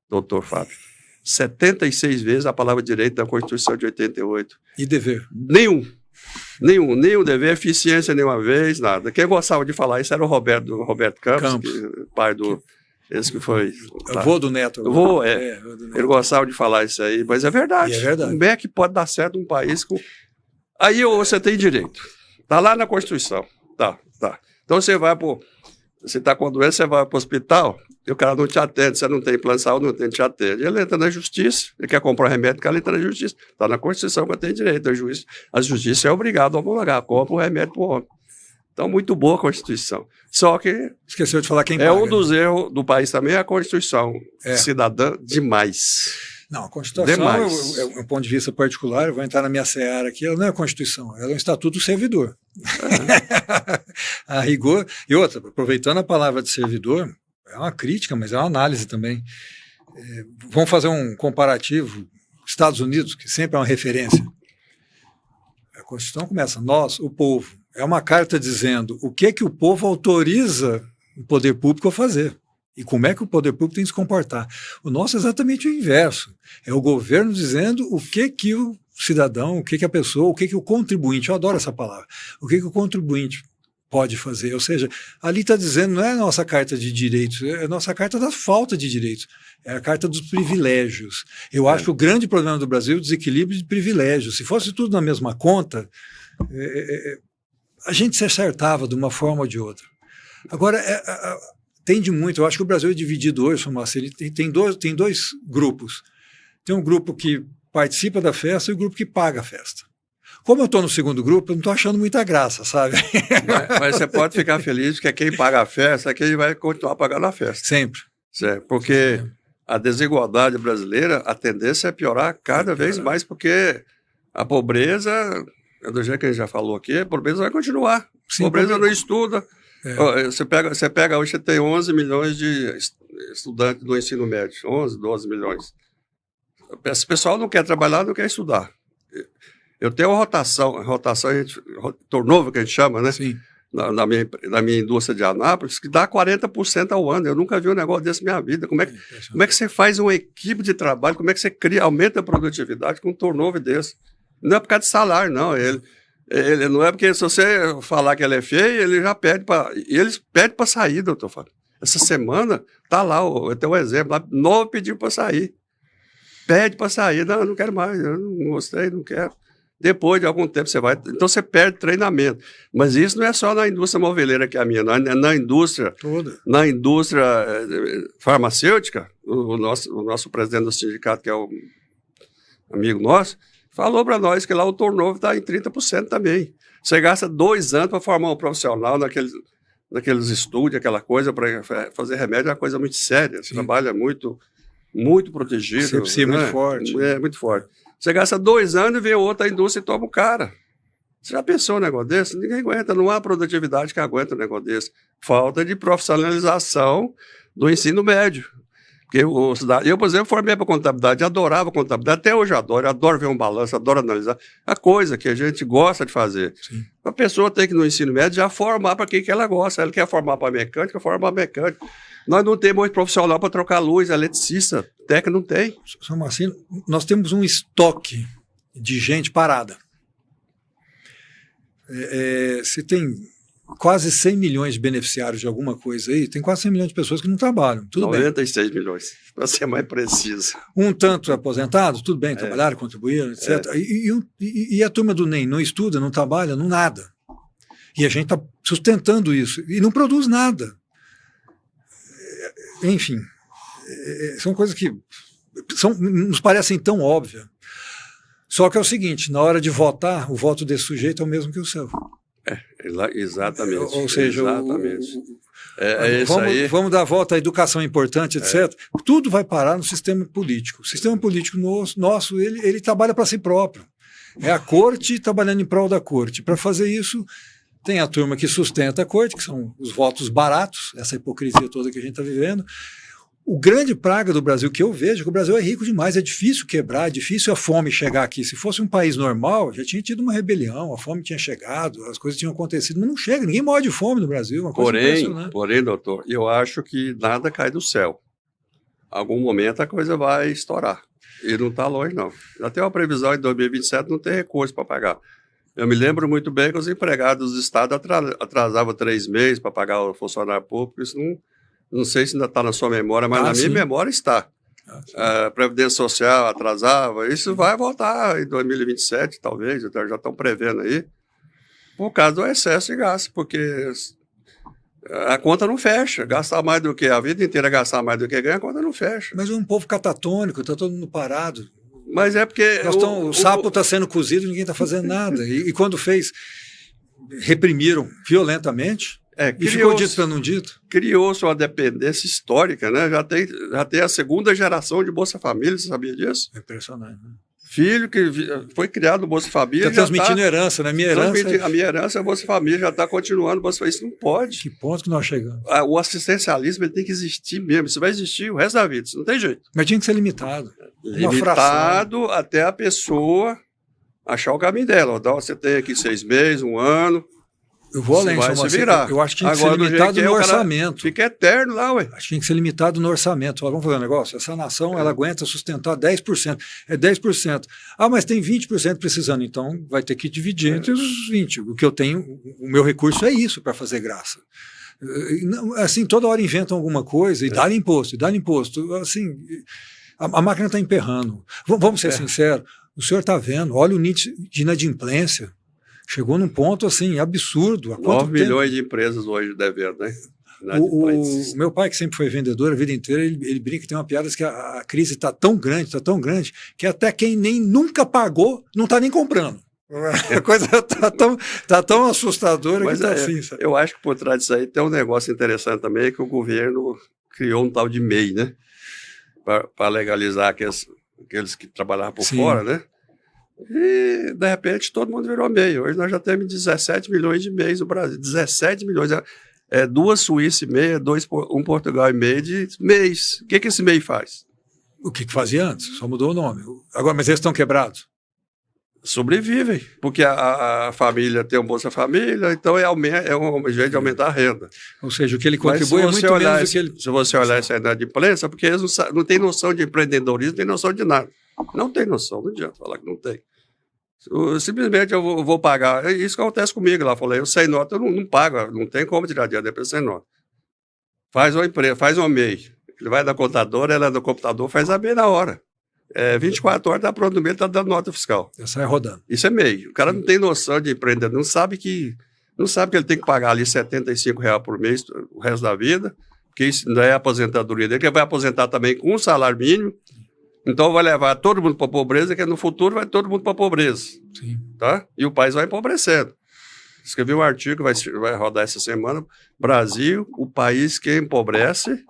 doutor Fábio, 76 vezes a palavra direito na Constituição de 88. E dever? Nenhum dever, eficiência nenhuma vez, nada. Quem gostava de falar isso era o Roberto Campos. Pai do... Esse que foi... Avô do Neto. Avô, Ele gostava de falar isso aí, mas é verdade. E é verdade. Como é que pode dar certo um país com... Aí você tem direito. Está lá na Constituição. Tá. Então você vai para... Você está com doença, você vai para o hospital e o cara não te atende, você não tem plano de saúde, não te atende. Ele entra na justiça, ele quer comprar um remédio, o cara entra na justiça. Está na Constituição que eu tenho direito. A justiça é obrigada a homologar, compra o remédio para o homem. Então, muito boa a Constituição. Só que... Esqueceu de falar quem paga. Um dos erros do país também é a Constituição. Cidadã demais. Não, a Constituição é um ponto de vista particular, eu vou entrar na minha seara aqui, ela não é a Constituição, ela é um Estatuto do Servidor. A rigor. E outra, aproveitando a palavra de servidor, é uma crítica, mas é uma análise também. Vamos fazer um comparativo, Estados Unidos, que sempre é uma referência. A Constituição começa, nós, o povo, é uma carta dizendo o que o povo autoriza o poder público a fazer. E como é que o poder público tem que se comportar. O nosso é exatamente o inverso. É o governo dizendo o que o cidadão, o que a pessoa, o que o contribuinte, eu adoro essa palavra, o que o contribuinte pode fazer. Ou seja, ali está dizendo, não é a nossa carta de direitos, é a nossa carta da falta de direitos, é a carta dos privilégios. Eu acho que o grande problema do Brasil é o desequilíbrio de privilégios. Se fosse tudo na mesma conta, a gente se acertava de uma forma ou de outra. Agora, tende muito, eu acho que o Brasil é dividido hoje, ele tem dois grupos. Tem um grupo que participa da festa e o grupo que paga a festa. Como eu estou no segundo grupo, eu não estou achando muita graça, sabe? Mas você pode ficar feliz, porque quem paga a festa é quem vai continuar pagando a festa. Sempre. Porque a desigualdade brasileira, a tendência é piorar cada vez mais, porque a pobreza, do jeito que a gente já falou aqui, a pobreza vai continuar. Sim, a pobreza não estuda. Você pega hoje, você tem 11 milhões de estudantes do ensino médio, 11, 12 milhões. Esse pessoal não quer trabalhar, não quer estudar. Eu tenho uma rotação turnover que a gente chama, né? Sim. Na minha indústria de Anápolis, que dá 40% ao ano. Eu nunca vi um negócio desse na minha vida. Como é que você faz uma equipe de trabalho, como é que você aumenta a produtividade com um turnover desse? Não é por causa de salário, não. Ele não é porque se você falar que ele é feio, ele já pede para... Eles pedem para sair, doutor Fábio. Essa semana, tá lá, eu tenho um exemplo, lá, 9 pediu para sair. Pede para sair, não quero mais, eu não gostei, não quero. Depois de algum tempo você vai... Então você perde treinamento. Mas isso não é só na indústria moveleira que é a minha, não. Na indústria... Toda. Na indústria farmacêutica, o nosso presidente do sindicato, que é um amigo nosso, falou para nós que lá o turnover está em 30% também. Você gasta 2 anos para formar um profissional naqueles estúdios, aquela coisa, para fazer remédio é uma coisa muito séria. Você trabalha muito, muito protegido. Sepsia é muito forte. É, muito forte. Você gasta 2 anos e vê outra indústria e toma o cara. Você já pensou um negócio desse? Ninguém aguenta, não há produtividade que aguenta um negócio desse. Falta de profissionalização do ensino médio. Porque eu, por exemplo, formei para contabilidade, adorava contabilidade, até hoje adoro ver um balanço, adoro analisar. A coisa que a gente gosta de fazer. Sim. A pessoa tem que, no ensino médio, já formar para que ela gosta. Ela quer formar para mecânica, forma mecânica. Nós não temos muito profissional para trocar luz, eletricista, técnico não tem. São Marcino, nós temos um estoque de gente parada. Se tem quase 100 milhões de beneficiários de alguma coisa aí, tem quase 100 milhões de pessoas que não trabalham. Tudo 96 milhões, para ser mais preciso. Um tanto aposentados, tudo bem, trabalharam, contribuíram, etc. E a turma do NEM não estuda, não trabalha, não nada. E a gente está sustentando isso e não produz nada. Enfim, são coisas que nos parecem tão óbvias. Só que é o seguinte, na hora de votar, o voto desse sujeito é o mesmo que o seu. Exatamente. Ou seja, vamos dar voto à educação importante, etc. Tudo vai parar no sistema político. O sistema político nosso, ele trabalha para si próprio. É a corte trabalhando em prol da corte. Para fazer isso, tem a turma que sustenta a corte, que são os votos baratos, essa hipocrisia toda que a gente está vivendo. O grande praga do Brasil que eu vejo é que o Brasil é rico demais, é difícil quebrar, é difícil a fome chegar aqui. Se fosse um país normal, já tinha tido uma rebelião, a fome tinha chegado, as coisas tinham acontecido, mas não chega, ninguém morre de fome no Brasil, uma coisa impressionante. Porém, doutor, eu acho que nada cai do céu. Algum momento a coisa vai estourar, e não está longe não. Já tem uma previsão em 2027, não tem recurso para pagar. Eu me lembro muito bem que os empregados do Estado atrasavam 3 meses para pagar o funcionário público, isso não sei se ainda está na sua memória, mas na minha memória está. A Previdência Social atrasava, isso vai voltar em 2027, talvez, já estão prevendo aí, por causa do excesso de gasto, porque a conta não fecha. Gastar mais do que a vida inteira, gastar mais do que ganha, a conta não fecha. Mas é um povo catatônico, está todo mundo parado. Mas é porque... O sapo está sendo cozido e ninguém está fazendo nada. E quando fez, reprimiram violentamente... E ficou dito para não dito? Criou-se uma dependência histórica, né? Já tem a segunda geração de Bolsa Família, você sabia disso? É impressionante, né? Filho que foi criado no Bolsa Família. Está transmitindo herança, né? A minha herança é Bolsa Família, já está continuando Bolsa Família. Isso não pode. Que ponto que nós chegamos? O assistencialismo ele tem que existir mesmo. Isso vai existir o resto da vida, isso não tem jeito. Mas tinha que ser limitado. Limitado até a pessoa achar o caminho dela. Então, você tem aqui 6 meses, 1 ano. Eu vou além, eu acho que tinha que ser limitado no orçamento. Fica eterno lá, ué. Acho que tinha que ser limitado no orçamento. Vamos fazer um negócio? Essa nação, ela aguenta sustentar 10%. É 10%. Ah, mas tem 20% precisando. Então, vai ter que dividir entre os 20%. O que eu tenho, o meu recurso é isso para fazer graça. Assim, toda hora inventam alguma coisa e dá-lhe imposto. Assim, a máquina está emperrando. Vamos ser sinceros. O senhor está vendo, olha o índice de inadimplência. Chegou num ponto, assim, absurdo. 9 milhões de empresas hoje devendo, né? O meu pai, que sempre foi vendedor a vida inteira, ele brinca que tem uma piada que a crise está tão grande, que até quem nem nunca pagou não está nem comprando. A coisa está tão assustadora. Mas que está assim. Sabe? Eu acho que por trás disso aí tem um negócio interessante também, que o governo criou um tal de MEI, né? Para legalizar aqueles que trabalhavam por fora, né? E, de repente, todo mundo virou MEI. Hoje nós já temos 17 milhões de MEIs no Brasil. 17 milhões. 2 Suíça e meia, 1 Portugal e meio de MEIs. O que esse MEI faz? O que fazia antes? Só mudou o nome. Agora, mas eles estão quebrados? Sobrevivem, porque a família tem um Bolsa Família, então é um jeito de aumentar a renda. Ou seja, o que ele contribui é muito menos do que ele... Se você olhar essa inadimplência, porque eles não têm noção de empreendedorismo, não têm noção de nada. Não tem noção, não adianta falar que não tem. Simplesmente eu vou pagar. É isso que acontece comigo lá. Falei, eu sem nota, eu não pago, não tem como tirar dinheiro depois sem nota. Faz uma empresa, faz uma MEI. Ele vai da contadora, ela é do computador, faz a MEI na hora. 24 horas, está pronto no MEI, está dando nota fiscal. Sai rodando. Isso é MEI. O cara não tem noção de empreender, não sabe que ele tem que pagar ali R$75 por mês o resto da vida, porque isso não é a aposentadoria dele, que ele vai aposentar também com um salário mínimo. Então vai levar todo mundo para a pobreza, que no futuro vai todo mundo para a pobreza. Sim. Tá? E o país vai empobrecendo. escrevi um artigo que vai rodar essa semana. Brasil, o país que empobrece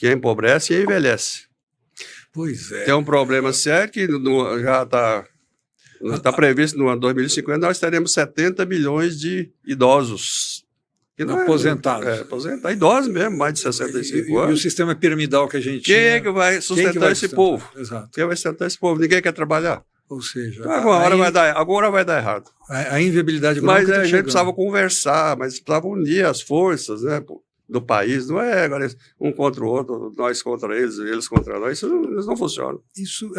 e envelhece. Pois é. Tem um problema sério que já está previsto no ano 2050, nós teremos 70 milhões de idosos. Que não aposentados. Aposentados. Idosos mesmo, mais de 65 anos. E o sistema piramidal que a gente Quem tinha... é que vai sustentar esse povo? Exato. Quem vai sustentar esse povo? Ninguém quer trabalhar. Ou seja... Então, agora vai dar errado. A inviabilidade mas econômica a gente precisava conversar, mas precisava unir as forças, né, do país. Não é agora um contra o outro, nós contra eles contra nós. Isso não funciona. Isso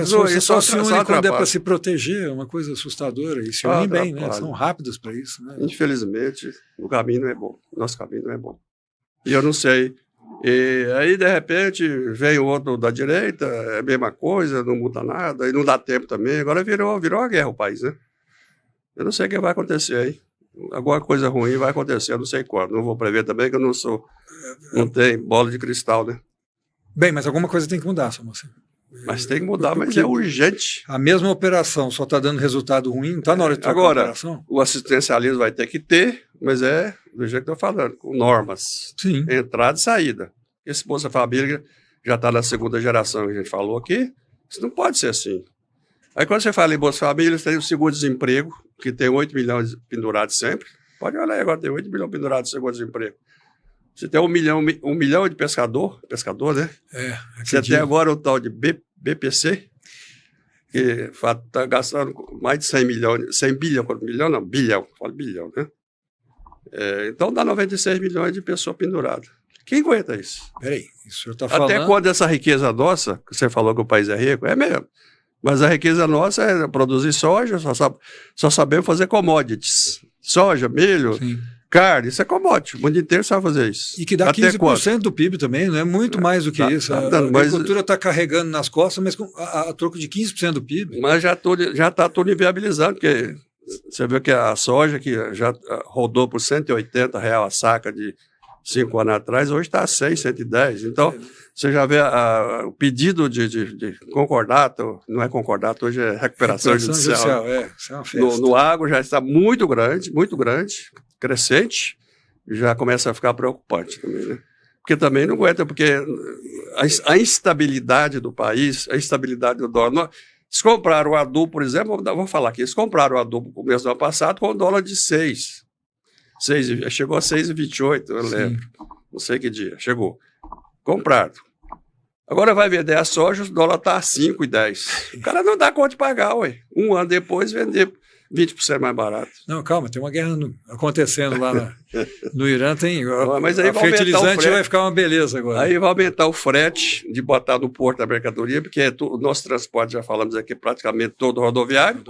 só se une quando é para se proteger, é uma coisa assustadora. E se unem bem, né? São rápidos para isso. Né? Infelizmente, o caminho não é bom. Nosso caminho não é bom. E eu não sei. E aí, de repente, vem o outro da direita, é a mesma coisa, não muda nada, e não dá tempo também. Agora virou uma guerra o país, né? Eu não sei o que vai acontecer aí. Alguma coisa ruim vai acontecer, eu não sei quando. Não vou prever também, que eu não tenho bola de cristal, né? Bem, mas alguma coisa tem que mudar, só você. Mas tem que mudar, mas é urgente. A mesma operação só está dando resultado ruim, não está na hora de trocar a operação? Agora, o assistencialismo vai ter que ter, mas é do jeito que eu estou falando, com normas. Sim. Entrada e saída. Esse Bolsa Família já está na segunda geração que a gente falou aqui. Isso não pode ser assim. Aí quando você fala em Bolsa Família, tem o seguro-desemprego, que tem 8 milhões pendurados sempre. Pode olhar aí, agora tem 8 milhões pendurados de seguro-desemprego. Você tem 1 milhão de pescador, né? Você tem agora o tal de BPC, que está gastando mais de 100 bilhão, fala bilhão, né? Então dá 96 milhões de pessoas penduradas. Quem aguenta isso? Peraí, o senhor está falando... Até quando essa riqueza nossa, que você falou que o país é rico, é mesmo. Mas a riqueza nossa é produzir soja, só sabemos fazer commodities. Soja, milho, sim, carne, isso é commodity. O mundo inteiro sabe fazer isso. E que dá 15% do PIB também, não é muito mais do que isso. A agricultura está carregando nas costas, mas a troco de 15% do PIB. Mas já está tudo inviabilizando, porque você vê que a soja, que já rodou por R$180 a saca de 5 anos atrás, hoje está a 100, 110. Então, você já vê o pedido de concordato, não é concordato, hoje é recuperação judicial. Isso é uma festa. No agro já está muito grande, crescente, já começa a ficar preocupante também, né? Porque também não aguenta, porque a instabilidade do país, a instabilidade do dólar. Eles compraram o adubo, por exemplo, vou falar aqui, eles compraram o adubo no começo do ano passado com $1 de 6. Chegou a 6,28, eu lembro. Não sei que dia. Chegou. Comprado. Agora vai vender a soja, o dólar está a 5,10. O cara não dá conta de pagar, ué. Um ano depois, vender 20% mais barato. Não, calma, tem uma guerra acontecendo lá no Irã. Mas aí a fertilizante vai ficar uma beleza agora. Aí vai aumentar o frete de botar no porto a mercadoria, porque o nosso transporte, já falamos aqui, praticamente todo rodoviário.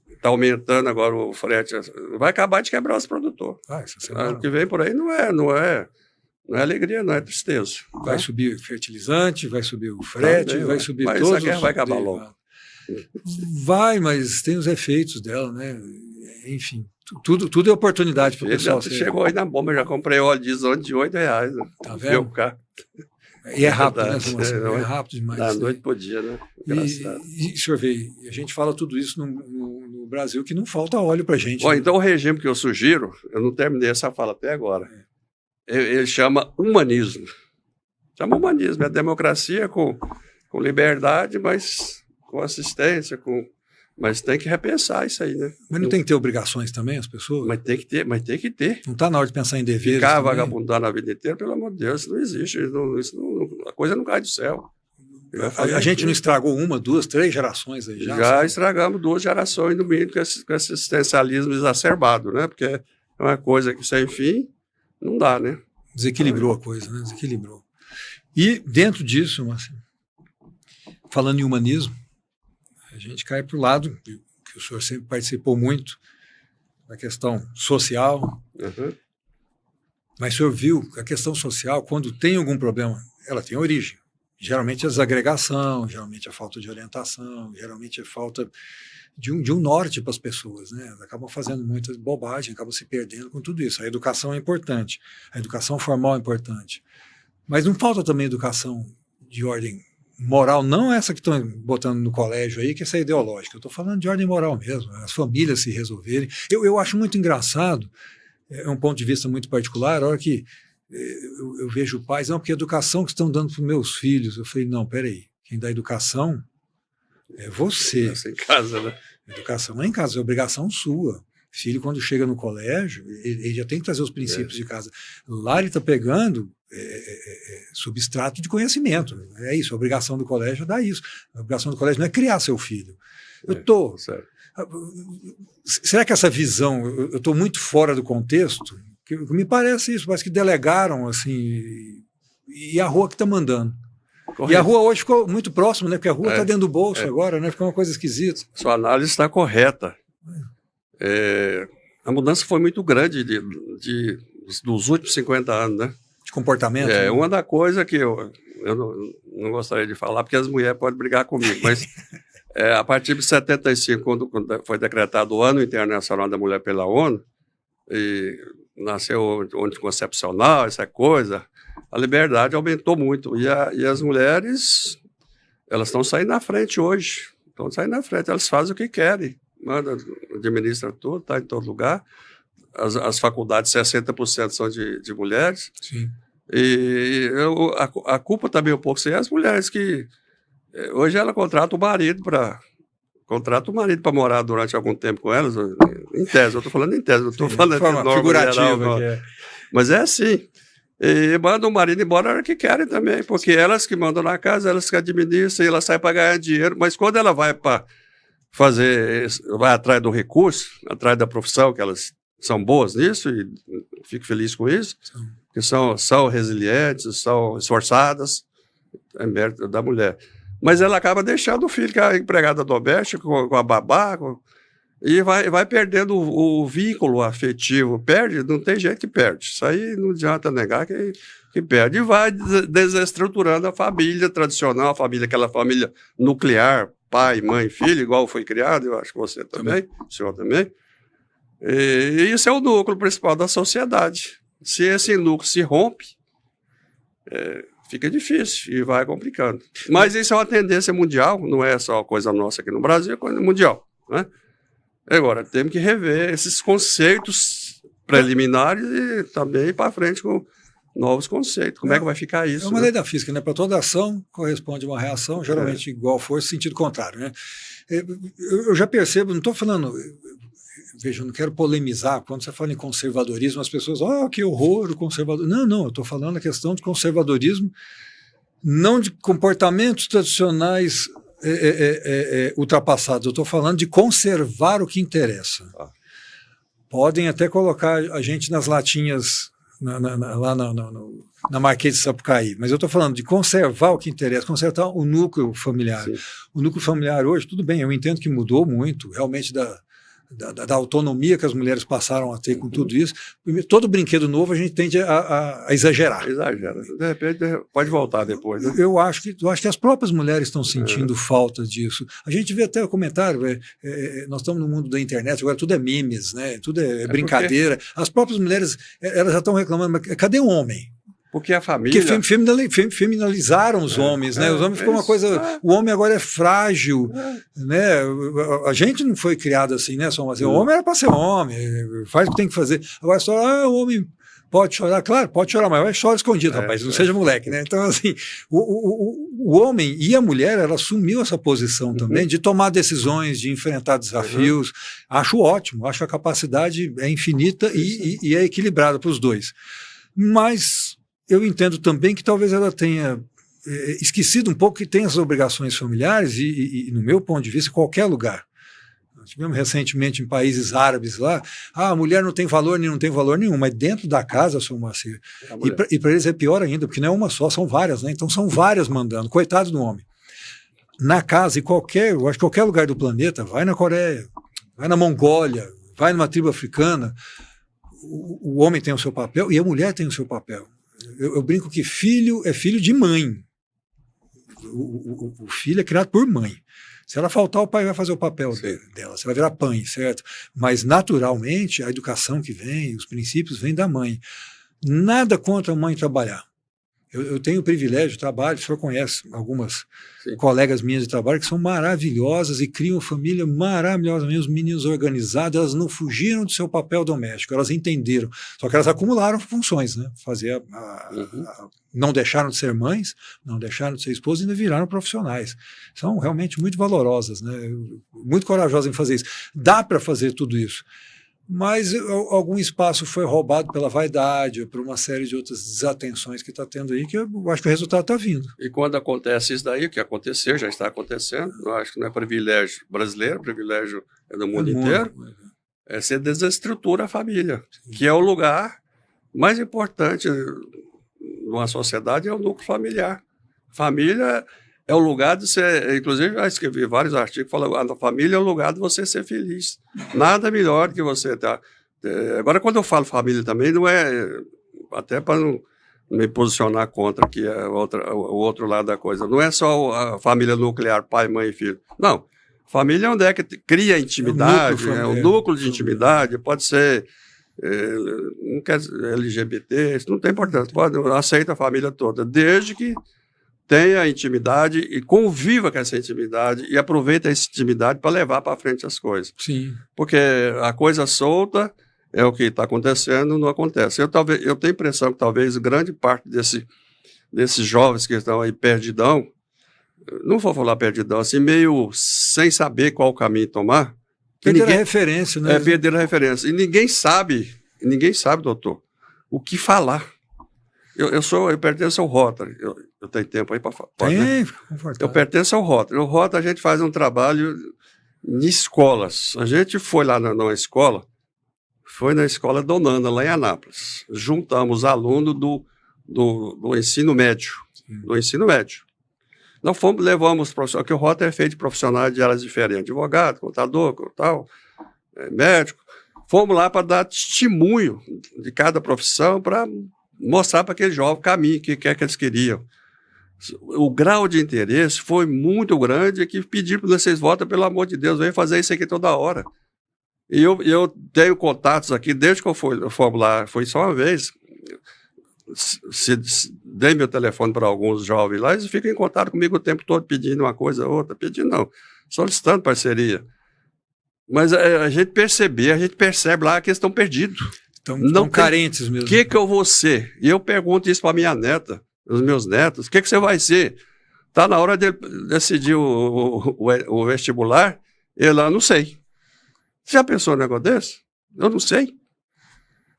Está aumentando agora o frete. Vai acabar de quebrar os produtores. O que vem por aí não é alegria, não é tristeza. Vai subir o fertilizante, vai subir o frete, vai subir mas todos. Mas essa guerra vai acabar logo. Vai, mas tem os efeitos dela, né? Enfim, tudo é oportunidade para o pessoal. Chegou aí na bomba, já comprei óleo diesel de R$8. Né? Tá vendo? E é rápido, né, Thomas? É rápido demais. Da noite pro dia, né? E senhor vê, a gente fala tudo isso no Brasil, que não falta óleo para a gente. Bom, né? Então o regime que eu sugiro, eu não terminei essa fala até agora, ele chama humanismo. Chama humanismo, é democracia com liberdade, mas com assistência, mas tem que repensar isso aí, né? Mas não tem que ter obrigações também, as pessoas? Mas tem que ter. Não está na hora de pensar em deveres? Ficar vagabundando a vida inteira, pelo amor de Deus, isso não existe. A coisa não cai do céu. A gente não estragou 1, 2, 3 gerações aí já? Já estragamos 2 gerações, no mínimo, com esse assistencialismo exacerbado, né? Porque é uma coisa que sem fim não dá, né? Desequilibrou a coisa, né? Desequilibrou. E dentro disso, Marcelo, falando em humanismo, a gente cai para o lado, que o senhor sempre participou muito, da questão social. Uhum. Mas o senhor viu que a questão social, quando tem algum problema, ela tem origem. Geralmente a desagregação, geralmente a falta de orientação, geralmente a falta de um norte para as pessoas, né? Elas acabam fazendo muita bobagem, acabam se perdendo com tudo isso. A educação é importante, a educação formal é importante. Mas não falta também educação de ordem moral, não essa que estão botando no colégio aí, que essa é ideológica. Eu estou falando de ordem moral mesmo, as famílias se resolverem. Eu acho muito engraçado, é um ponto de vista muito particular, a hora que eu vejo pais, não, porque a educação que estão dando para os meus filhos. Eu falei, não, peraí, quem dá educação é você. Em casa, né? Educação não é em casa, é obrigação sua. Filho, quando chega no colégio, ele já tem que trazer os princípios de casa. Lá ele está pegando substrato de conhecimento. É isso, a obrigação do colégio é dar isso. A obrigação do colégio não é criar seu filho. Será que essa visão, eu estou muito fora do contexto? Que me parece isso, parece que delegaram, assim, e a rua que está mandando. Correto. E a rua hoje ficou muito próxima, né? Porque a rua está dentro do bolso agora, né? Ficou uma coisa esquisita. Sua análise está correta. A mudança foi muito grande dos últimos 50 anos, né? De comportamento. Né? Uma da coisa que eu não gostaria de falar, porque as mulheres podem brigar comigo, mas a partir de 75, quando foi decretado o Ano Internacional da Mulher pela ONU, e nasceu o anticoncepcional, essa coisa, a liberdade aumentou muito. E as mulheres, elas estão saindo na frente hoje. Estão saindo na frente, elas fazem o que querem. Manda, administra tudo, está em todo lugar. As faculdades, 60% são de mulheres. Sim. E a culpa também um pouco é as mulheres que... Hoje ela contrata o marido para morar durante algum tempo com elas, em tese, eu estou falando em tese, não estou falando de norma figurativa. Geral, mas é assim. E mandam o marido embora na hora que querem também, porque elas que mandam na casa, elas que administram, e ela sai para ganhar dinheiro, mas quando ela vai para vai atrás do recurso, atrás da profissão, que elas são boas nisso, e fico feliz com isso, que são resilientes, são esforçadas, é mérito da mulher. Mas ela acaba deixando o filho, que é a empregada doméstica, com a babá, e vai perdendo o vínculo afetivo. Perde, não tem jeito que perde. Isso aí não adianta negar que perde. E vai desestruturando a família tradicional, aquela família nuclear, pai, mãe, filho, igual foi criado, eu acho que você também, o senhor também. E isso é o núcleo principal da sociedade. Se esse núcleo se rompe, fica difícil e vai complicando. Mas isso é uma tendência mundial, não é só coisa nossa aqui no Brasil, é coisa mundial, né? Agora, temos que rever esses conceitos preliminares e também ir para frente com novos conceitos. Como é que vai ficar isso? É uma lei da física, né? Para toda ação corresponde uma reação, geralmente igual força, sentido contrário, né? Eu já percebo, não estou falando... Veja, eu não quero polemizar. Quando você fala em conservadorismo, as pessoas, que horror o conservador. Não, eu estou falando a questão de conservadorismo, não de comportamentos tradicionais ultrapassados. Eu estou falando de conservar o que interessa. Podem até colocar a gente nas latinhas lá na Marquês de Sapucaí, mas eu estou falando de conservar o que interessa, conservar o núcleo familiar. Sim. O núcleo familiar hoje, tudo bem, eu entendo que mudou muito, realmente da autonomia que as mulheres passaram a ter com tudo isso. Todo brinquedo novo a gente tende a exagerar. Exagera. De repente pode voltar depois. Né? Eu acho que as próprias mulheres estão sentindo falta disso. A gente vê até o comentário, nós estamos no mundo da internet, agora tudo é memes, né? Tudo é brincadeira. Porque... As próprias mulheres, elas já estão reclamando, mas cadê o homem? Porque a família... Porque feminilizaram os homens, né? Os homens ficou uma coisa... O homem agora é frágil, né? A gente não foi criado assim, né? O homem era para ser homem, faz o que tem que fazer. Agora só, o homem pode chorar. Claro, pode chorar, mas chora escondido, rapaz, não seja moleque, né? Então, assim, o homem e a mulher, ela assumiu essa posição também de tomar decisões, de enfrentar desafios. Acho ótimo, acho que a capacidade é infinita e é equilibrada para os dois. Mas... eu entendo também que talvez ela tenha esquecido um pouco que tem as obrigações familiares e, no meu ponto de vista, em qualquer lugar. Nós tivemos recentemente em países árabes lá, a mulher não tem valor nenhum, mas dentro da casa, seu Moacir, e para eles é pior ainda, porque não é uma só, são várias, né? Então são várias mandando, coitado do homem. Na casa, eu acho que qualquer lugar do planeta, vai na Coreia, vai na Mongólia, vai numa tribo africana, o homem tem o seu papel e a mulher tem o seu papel. Eu brinco que filho é filho de mãe. O filho é criado por mãe. Se ela faltar, o pai vai fazer o papel dela. Você vai virar mãe, certo? Mas, naturalmente, a educação que vem, os princípios vêm da mãe. Nada contra a mãe trabalhar. Eu tenho o privilégio de trabalho, o senhor conhece algumas Sim. colegas minhas de trabalho que são maravilhosas e criam família maravilhosa mesmo, os meninos organizados, elas não fugiram do seu papel doméstico, elas entenderam, só que elas acumularam funções, né? Não deixaram de ser mães, não deixaram de ser esposas e ainda viraram profissionais. São realmente muito valorosas, né? Muito corajosas em fazer isso. Dá para fazer tudo isso. Mas algum espaço foi roubado pela vaidade, por uma série de outras desatenções que está tendo aí, que eu acho que o resultado está vindo. E quando acontece isso daí, o que aconteceu, já está acontecendo, eu acho que não é privilégio brasileiro, privilégio é do mundo inteiro, você desestrutura a família, que é o lugar mais importante numa sociedade, é o núcleo familiar. Família é o lugar de ser, inclusive já escrevi vários artigos falando, a família é o lugar de você ser feliz. Nada melhor do que você estar. Agora, quando eu falo família também, não é, até para não me posicionar contra, que é o outro lado da coisa, não é só a família nuclear, pai, mãe e filho. Não, família é onde é que cria intimidade, é um núcleo de intimidade, pode ser não quer LGBT, isso não tem importância, aceita a família toda, desde que tenha intimidade e conviva com essa intimidade e aproveita essa intimidade para levar para frente as coisas. Sim. Porque a coisa solta é o que está acontecendo, não acontece. Eu tenho a impressão que talvez grande parte desses jovens que estão aí perdidão, não vou falar perdidão, assim, meio sem saber qual caminho tomar. Perderam a referência, né? Perderam a referência. E ninguém sabe, doutor, o que falar. Eu pertenço ao Rotary. Eu tenho tempo aí para falar. Tem, né? Eu pertenço ao Rotary. O Rotary a gente faz um trabalho em escolas. A gente foi lá numa escola, foi na escola Donana, lá em Anápolis. Juntamos alunos do ensino médio. Sim. Do ensino médio. Nós levamos profissionais, que o Rotary é feito de profissionais de áreas diferentes, advogado, contador, tal, médico. Fomos lá para dar testemunho de cada profissão para mostrar para aquele jovem o caminho que eles queriam. O grau de interesse foi muito grande, que pediram para vocês votem, pelo amor de Deus, vem fazer isso aqui toda hora. E eu tenho contatos aqui, desde que eu fui lá, foi só uma vez, dei meu telefone para alguns jovens lá, eles ficam em contato comigo o tempo todo, pedindo uma coisa, outra, pedindo não, solicitando parceria. Mas a gente percebe lá que eles estão perdidos. Estão carentes mesmo. O que eu vou ser? E eu pergunto isso para minha neta, os meus netos, o que você vai ser? Está na hora de decidir o vestibular, ele não sei. Você já pensou num negócio desse? Eu não sei.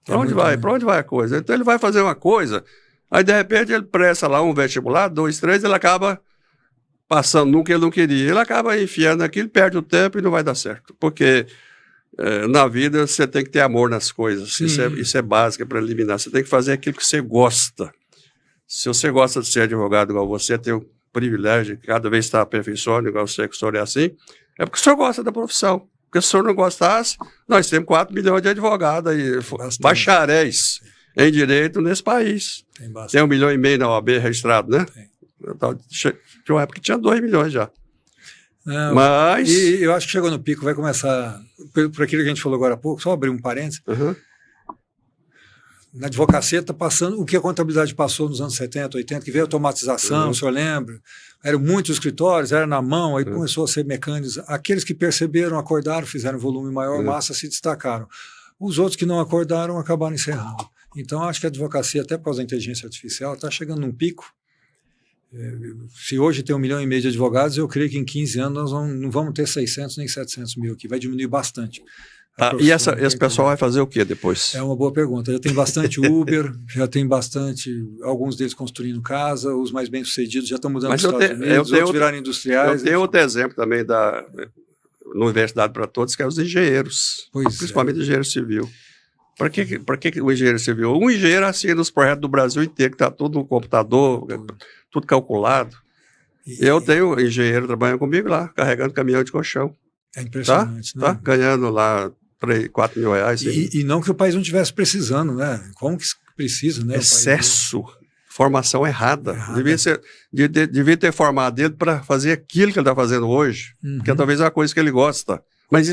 Para onde vai? Para onde vai a coisa? Então ele vai fazer uma coisa, aí de repente ele presta lá um vestibular, 2, 3, ele acaba passando num que ele não queria. Ele acaba enfiando aquilo, perde o tempo e não vai dar certo. Porque na vida você tem que ter amor nas coisas. Isso é básico, é preliminar. Você tem que fazer aquilo que você gosta. Se você gosta de ser advogado igual você, tem o privilégio de cada vez estar aperfeiçoando, igual você, que o senhor é assim, é porque o senhor gosta da profissão. Porque se o senhor não gostasse, nós temos 4 milhões de advogados aí, bacharéis em direito nesse país. Tem 1,5 milhão na OAB registrado, né? Tinha uma época que tinha 2 milhões já. Não, mas... E eu acho que chegou no pico, vai começar, por aquilo que a gente falou agora há pouco, só abrir um parênteses. Na advocacia está passando o que a contabilidade passou nos anos 70, 80, que veio a automatização, o senhor lembra? Eram muitos escritórios, era na mão, aí começou a ser mecânicos. Aqueles que perceberam, acordaram, fizeram volume maior, massa, se destacaram. Os outros que não acordaram acabaram encerrando. Então, acho que a advocacia, até por causa da inteligência artificial, está chegando num pico. Se hoje tem 1,5 milhão de advogados, eu creio que em 15 anos nós não vamos ter 600 nem 700 mil aqui, vai diminuir bastante. E esse pessoal vai fazer o quê depois? É uma boa pergunta. Já tem bastante Uber, já tem bastante, alguns deles construindo casa, os mais bem-sucedidos já estão mudando para os Estados Unidos, outros viraram industriais. Eu tenho outro exemplo também da Universidade para Todos, que é os engenheiros, principalmente engenheiro civil. Para que o engenheiro civil? Um engenheiro assina os projetos do Brasil inteiro, que está tudo no computador, tudo calculado. Eu tenho engenheiro trabalhando comigo lá, carregando caminhão de colchão. É impressionante, né? Tá ganhando lá 4 mil reais. E não que o país não estivesse precisando, né? Como que precisa, né? Excesso, formação errada. Devia ter formado ele para fazer aquilo que ele está fazendo hoje, que é talvez uma coisa que ele gosta. Mas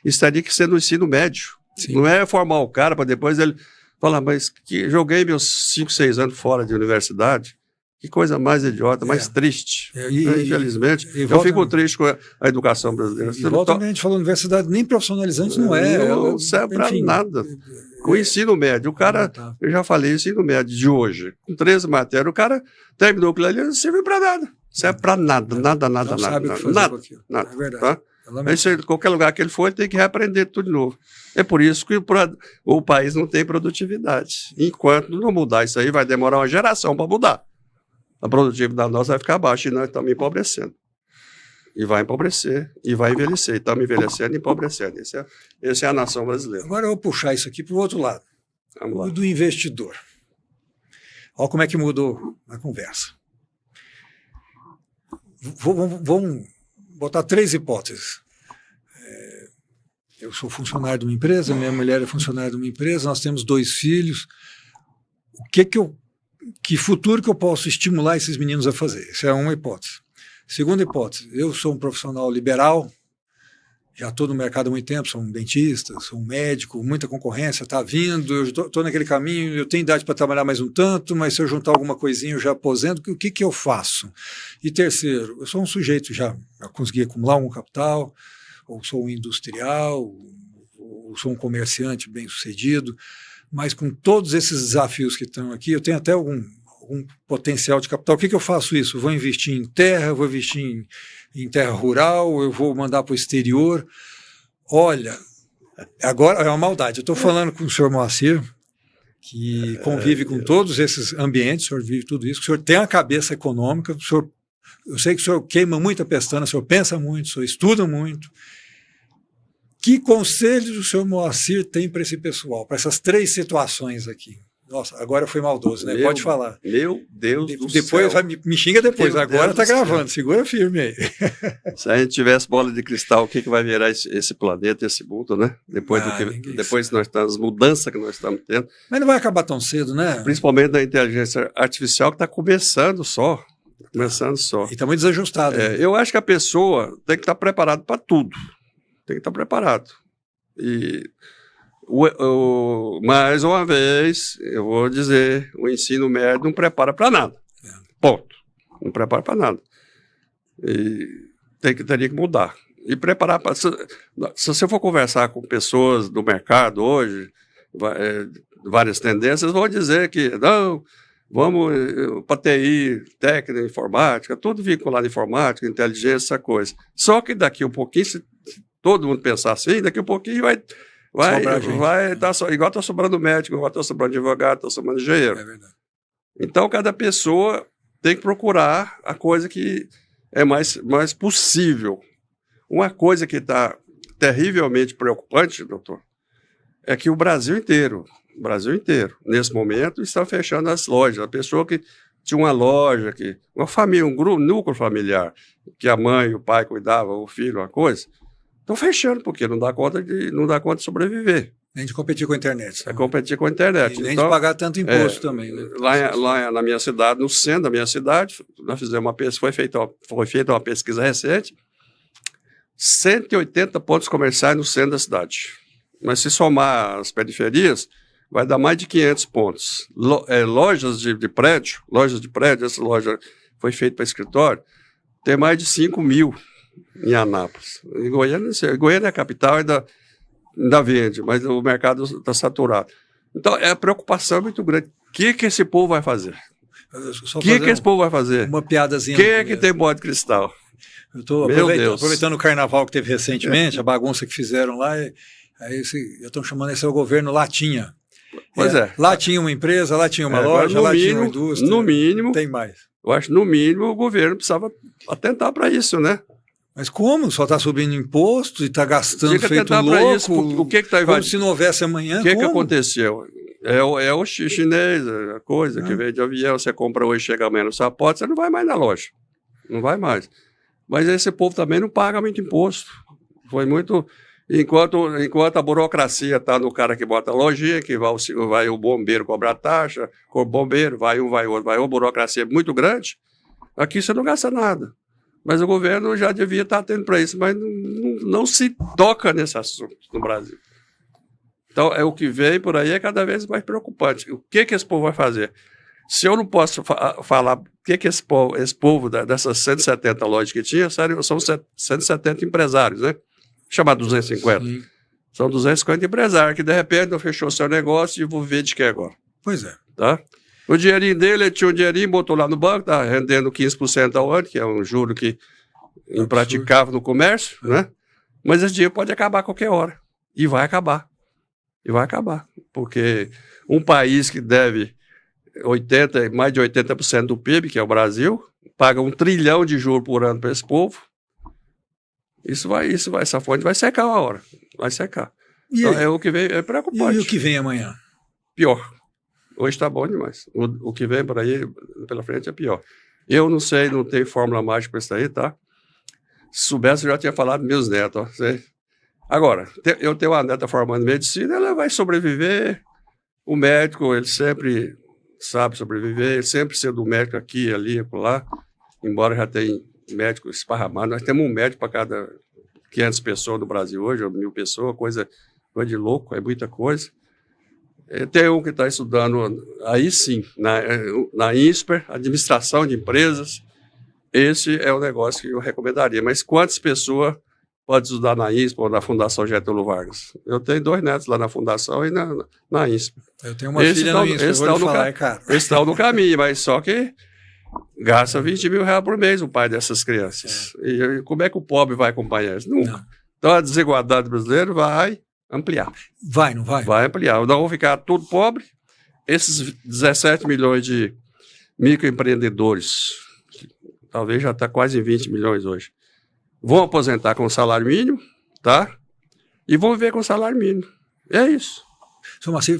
isso teria que ser no ensino médio. Sim. Não é formar o cara para depois ele Fala, mas joguei meus 5, 6 anos fora de universidade. Que coisa mais idiota, mais triste. Infelizmente, eu fico triste com a educação brasileira. E volta a gente falou, universidade nem profissionalizante não é. Não serve para nada. O ensino médio, o cara, eu já falei, o ensino médio de hoje, com 13 matérias, o cara terminou aquilo ali, não serve para nada. Serve para nada. Não sabe o que fazer com aquilo. Nada. É verdade. Tá? Qualquer lugar que ele for, ele tem que reaprender tudo de novo. É por isso que o país não tem produtividade. Enquanto não mudar isso aí, vai demorar uma geração para mudar. A produtividade nossa vai ficar baixa e nós estamos empobrecendo. E vai empobrecer, e vai envelhecer. E estamos envelhecendo e empobrecendo. Essa é a nação brasileira. Agora eu vou puxar isso aqui para o outro lado. Vamos lá. O do investidor. Olha como é que mudou a conversa. Vamos botar 3 hipóteses. Eu sou funcionário de uma empresa, minha mulher é funcionária de uma empresa, nós temos 2 filhos. Que futuro que eu posso estimular esses meninos a fazer? Essa é uma hipótese. Segunda hipótese, eu sou um profissional liberal, já estou no mercado há muito tempo, sou um dentista, sou um médico, muita concorrência está vindo, eu estou naquele caminho, eu tenho idade para trabalhar mais um tanto, mas se eu juntar alguma coisinha eu já aposento, o que eu faço? E terceiro, eu sou um sujeito já consegui acumular um capital, ou sou um industrial, ou sou um comerciante bem-sucedido, mas com todos esses desafios que estão aqui, eu tenho até algum potencial de capital. O que eu faço isso? Eu vou investir em terra, vou investir em terra rural, eu vou mandar para o exterior. Olha, agora é uma maldade. Eu estou falando com o senhor Moacir, que convive com todos esses ambientes, o senhor vive tudo isso, o senhor tem a cabeça econômica, eu sei que o senhor queima muita pestana, o senhor pensa muito, o senhor estuda muito. Que conselhos o senhor Moacir tem para esse pessoal, para essas 3 situações aqui? Nossa, agora foi maldoso, né? Pode falar. Meu Deus do depois, céu. Me xinga depois, Meu agora está gravando, céu. Segura firme aí. Se a gente tivesse bola de cristal, o que vai virar esse planeta, esse mundo, né? Depois que nós estamos, as mudanças que nós estamos tendo. Mas não vai acabar tão cedo, né? Principalmente da inteligência artificial, que está começando só. E está muito desajustado. Eu acho que a pessoa tem que estar preparada para tudo. Tem que estar preparado. E mais uma vez, eu vou dizer, o ensino médio não prepara para nada. Ponto. Não prepara para nada. E teria que mudar. E preparar para... Se você for conversar com pessoas do mercado hoje, várias tendências, vão dizer que não, vamos para TI, técnica, informática, tudo vinculado à informática, inteligência, essa coisa. Só que daqui um pouquinho, se todo mundo pensar assim, daqui um pouquinho vai igual está sobrando médico, igual está sobrando advogado, está sobrando engenheiro. É verdade. Então, cada pessoa tem que procurar a coisa que é mais possível. Uma coisa que está terrivelmente preocupante, doutor, é que o Brasil inteiro, nesse momento, está fechando as lojas. A pessoa que tinha uma loja, uma família, núcleo familiar, que a mãe e o pai cuidavam, o filho, uma coisa, estão fechando, porque não dá conta de sobreviver. Nem de competir com a internet. É competir com a internet. E nem de pagar tanto imposto também. Né? Lá na minha cidade, no centro da minha cidade, nós fizemos uma pesquisa, foi feita uma pesquisa recente, 180 pontos comerciais no centro da cidade. Mas se somar as periferias, vai dar mais de 500 pontos. Lojas de prédio, essa loja foi feita para escritório, tem mais de 5 mil em Anápolis. Em Goiânia é a capital, ainda vende, mas o mercado está saturado. Então, é a preocupação muito grande. O que esse povo vai fazer? Esse povo vai fazer? Uma piadazinha. Quem é que tem bola de cristal? Eu estou aproveitando o carnaval que teve recentemente, a bagunça que fizeram lá, aí estão chamando esse governo Latinha. Pois é. Lá tinha uma empresa, lá tinha uma loja, lá tinha uma indústria. No mínimo. Tem mais. Eu acho que, no mínimo, o governo precisava atentar para isso, né? Mas como? Só está subindo imposto e está gastando feito louco? Isso, o que está invadindo? Como se não houvesse amanhã, O que aconteceu? É o chinês, a coisa que veio de avião, você compra hoje, chega amanhã no sapato, você não vai mais na loja. Não vai mais. Mas esse povo também não paga muito imposto. Foi muito... Enquanto a burocracia está no cara que bota a lojinha, que vai o bombeiro cobrar taxa, o bombeiro, vai outro, vai uma burocracia muito grande, aqui você não gasta nada. Mas o governo já devia estar atento para isso, mas não se toca nesse assunto no Brasil. Então, o que vem por aí é cada vez mais preocupante. O que esse povo vai fazer? Se eu não posso falar o que esse povo dessas 170 lojas que tinha, são 170 empresários, né? Chamado 250. Sim. São 250 empresários que, de repente, não fechou seu negócio e vou ver de que agora. Pois é. Tá? O dinheirinho dele, ele tinha um dinheirinho, botou lá no banco, tá rendendo 15% ao ano, que é um juro que impraticável no comércio, né? Mas esse dinheiro pode acabar a qualquer hora. E vai acabar. E vai acabar. Porque um país que deve mais de 80% do PIB, que é o Brasil, paga 1 trilhão de juros por ano para esse povo. Essa fonte vai secar uma hora. Vai secar. Então, o que vem é preocupante. E o que vem amanhã? Pior. Hoje está bom demais. O que vem por aí, pela frente, é pior. Eu não sei, não tenho fórmula mágica para isso aí, tá? Se soubesse, eu já tinha falado meus netos. Ó, sei. Agora, eu tenho uma neta formando em medicina, ela vai sobreviver. O médico, ele sempre sabe sobreviver, ele sempre sendo médico aqui, ali, lá. Embora já tenha médico esparramado. Nós temos um médico para cada 500 pessoas no Brasil hoje, ou 1.000 pessoas, coisa de louco, é muita coisa. Tem um que está estudando, aí sim, na INSPER, Administração de Empresas. Esse é o negócio que eu recomendaria. Mas quantas pessoas podem estudar na INSPER ou na Fundação Getúlio Vargas? Eu tenho 2 netos lá na Fundação e na INSPER. Eu tenho uma filha na INSPER, eles estão no caminho, mas só que gasta 20 mil reais por mês o pai dessas crianças. E como é que o pobre vai acompanhar isso? Nunca. Não. Então a desigualdade brasileira vai ampliar. Vai, não vai? Vai ampliar. Não vão ficar tudo pobre. Esses 17 milhões de microempreendedores, talvez já está quase em 20 milhões hoje, vão aposentar com salário mínimo, tá? E vão viver com salário mínimo. É isso.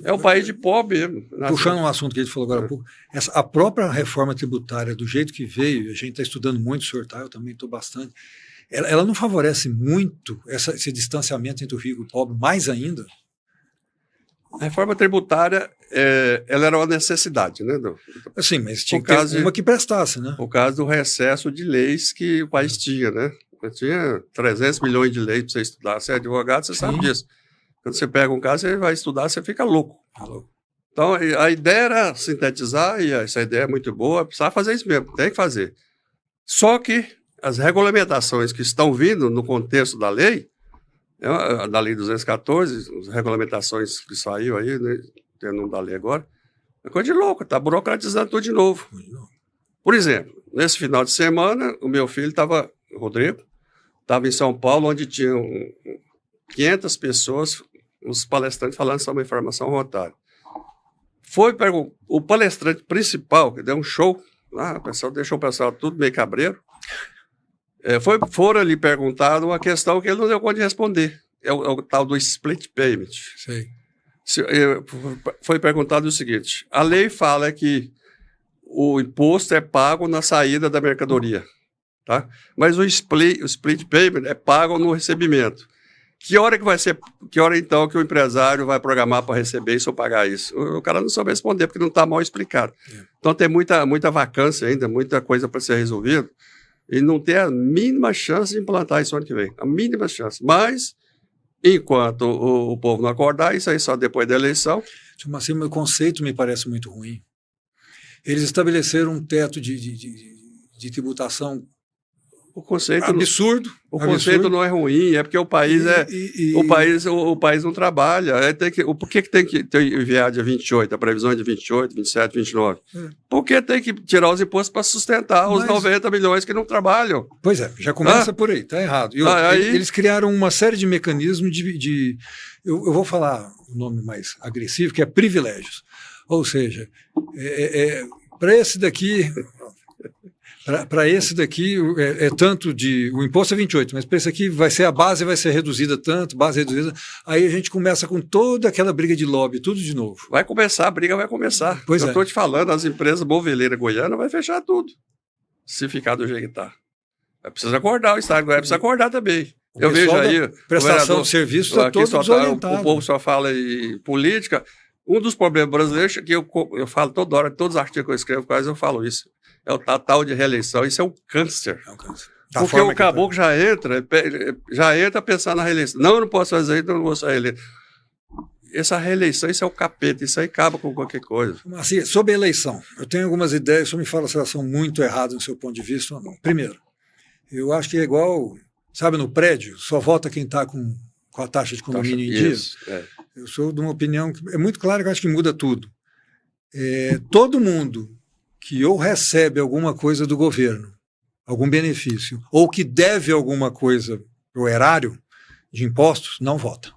É um país de pobre mesmo. Puxando um assunto que a gente falou agora há pouco, a própria reforma tributária, do jeito que veio, a gente está estudando muito, o senhor tá, eu também estou bastante, ela não favorece muito esse distanciamento entre o rico e o pobre, mais ainda? A reforma tributária, ela era uma necessidade, né? Sim, mas tinha que ter uma que prestasse, né? Por causa do recesso de leis que o país tinha, né? Tinha 300 milhões de leis para você estudar. Você é advogado, você sabe disso. Quando você pega um caso, você vai estudar, você fica louco. Então, a ideia era sintetizar, e essa ideia é muito boa, precisava fazer isso mesmo, tem que fazer. Só que as regulamentações que estão vindo no contexto da lei, da Lei 214, as regulamentações que saiu aí, né, tendo um da lei agora, é coisa de louco, está burocratizando tudo de novo. Por exemplo, nesse final de semana, o meu filho Rodrigo, estava em São Paulo, onde tinham 500 pessoas, os palestrantes falando sobre a informação rotária. O palestrante principal, que deu um show, lá, deixou o pessoal tudo meio cabreiro, foram ali perguntar uma questão que ele não deu conta de responder. É o tal do split payment. Sei. Foi perguntado o seguinte: a lei fala que o imposto é pago na saída da mercadoria, tá? Mas o split payment é pago no recebimento. Que hora então que o empresário vai programar para receber isso ou pagar isso? O cara não soube responder porque não está mal explicado. Então tem muita vacância ainda, muita coisa para ser resolvida. E não tem a mínima chance de implantar isso ano que vem. A mínima chance. Mas, enquanto o povo não acordar, isso aí só depois da eleição. Assim, meu conceito me parece muito ruim. Eles estabeleceram um teto de tributação absurdo. O conceito não é ruim, é porque o país o país não trabalha. Por que tem que enviar dia 28, a previsão é de 28, 27, 29? Porque tem que tirar os impostos para sustentar os 90 milhões que não trabalham. Pois é, já começa por aí, está errado. Eles criaram uma série de mecanismos eu vou falar o nome mais agressivo, que é privilégios. Ou seja, para esse daqui... Para esse daqui, tanto o imposto é 28, mas para esse aqui a base vai ser reduzida tanto, base reduzida. Aí a gente começa com toda aquela briga de lobby, tudo de novo. Vai começar, a briga vai começar. Pois eu estou te falando, as empresas moveleiras goianas vai fechar tudo, se ficar do jeito que está. Precisa acordar, o Estado precisa acordar também. Eu vejo aí... Prestação de serviço está todo desorientado. O povo só fala em política. Um dos problemas brasileiros, que eu falo toda hora, todos os artigos que eu escrevo, quase eu falo isso. É o tal de reeleição. Isso é um câncer. É um câncer. Porque o caboclo já entra pensando na reeleição. Não, eu não posso fazer isso, então eu não vou ser reeleito. essa reeleição, isso é o capeta, isso aí acaba com qualquer coisa. Assim, sobre a eleição, eu tenho algumas ideias, só me fala se elas são muito erradas no seu ponto de vista ou não. Primeiro, eu acho que é igual, sabe, no prédio, só vota quem está com a taxa de condomínio em dia. Eu sou de uma opinião que é muito clara, que eu acho que muda tudo. Todo mundo que ou recebe alguma coisa do governo, algum benefício, ou que deve alguma coisa para o erário de impostos, não vota.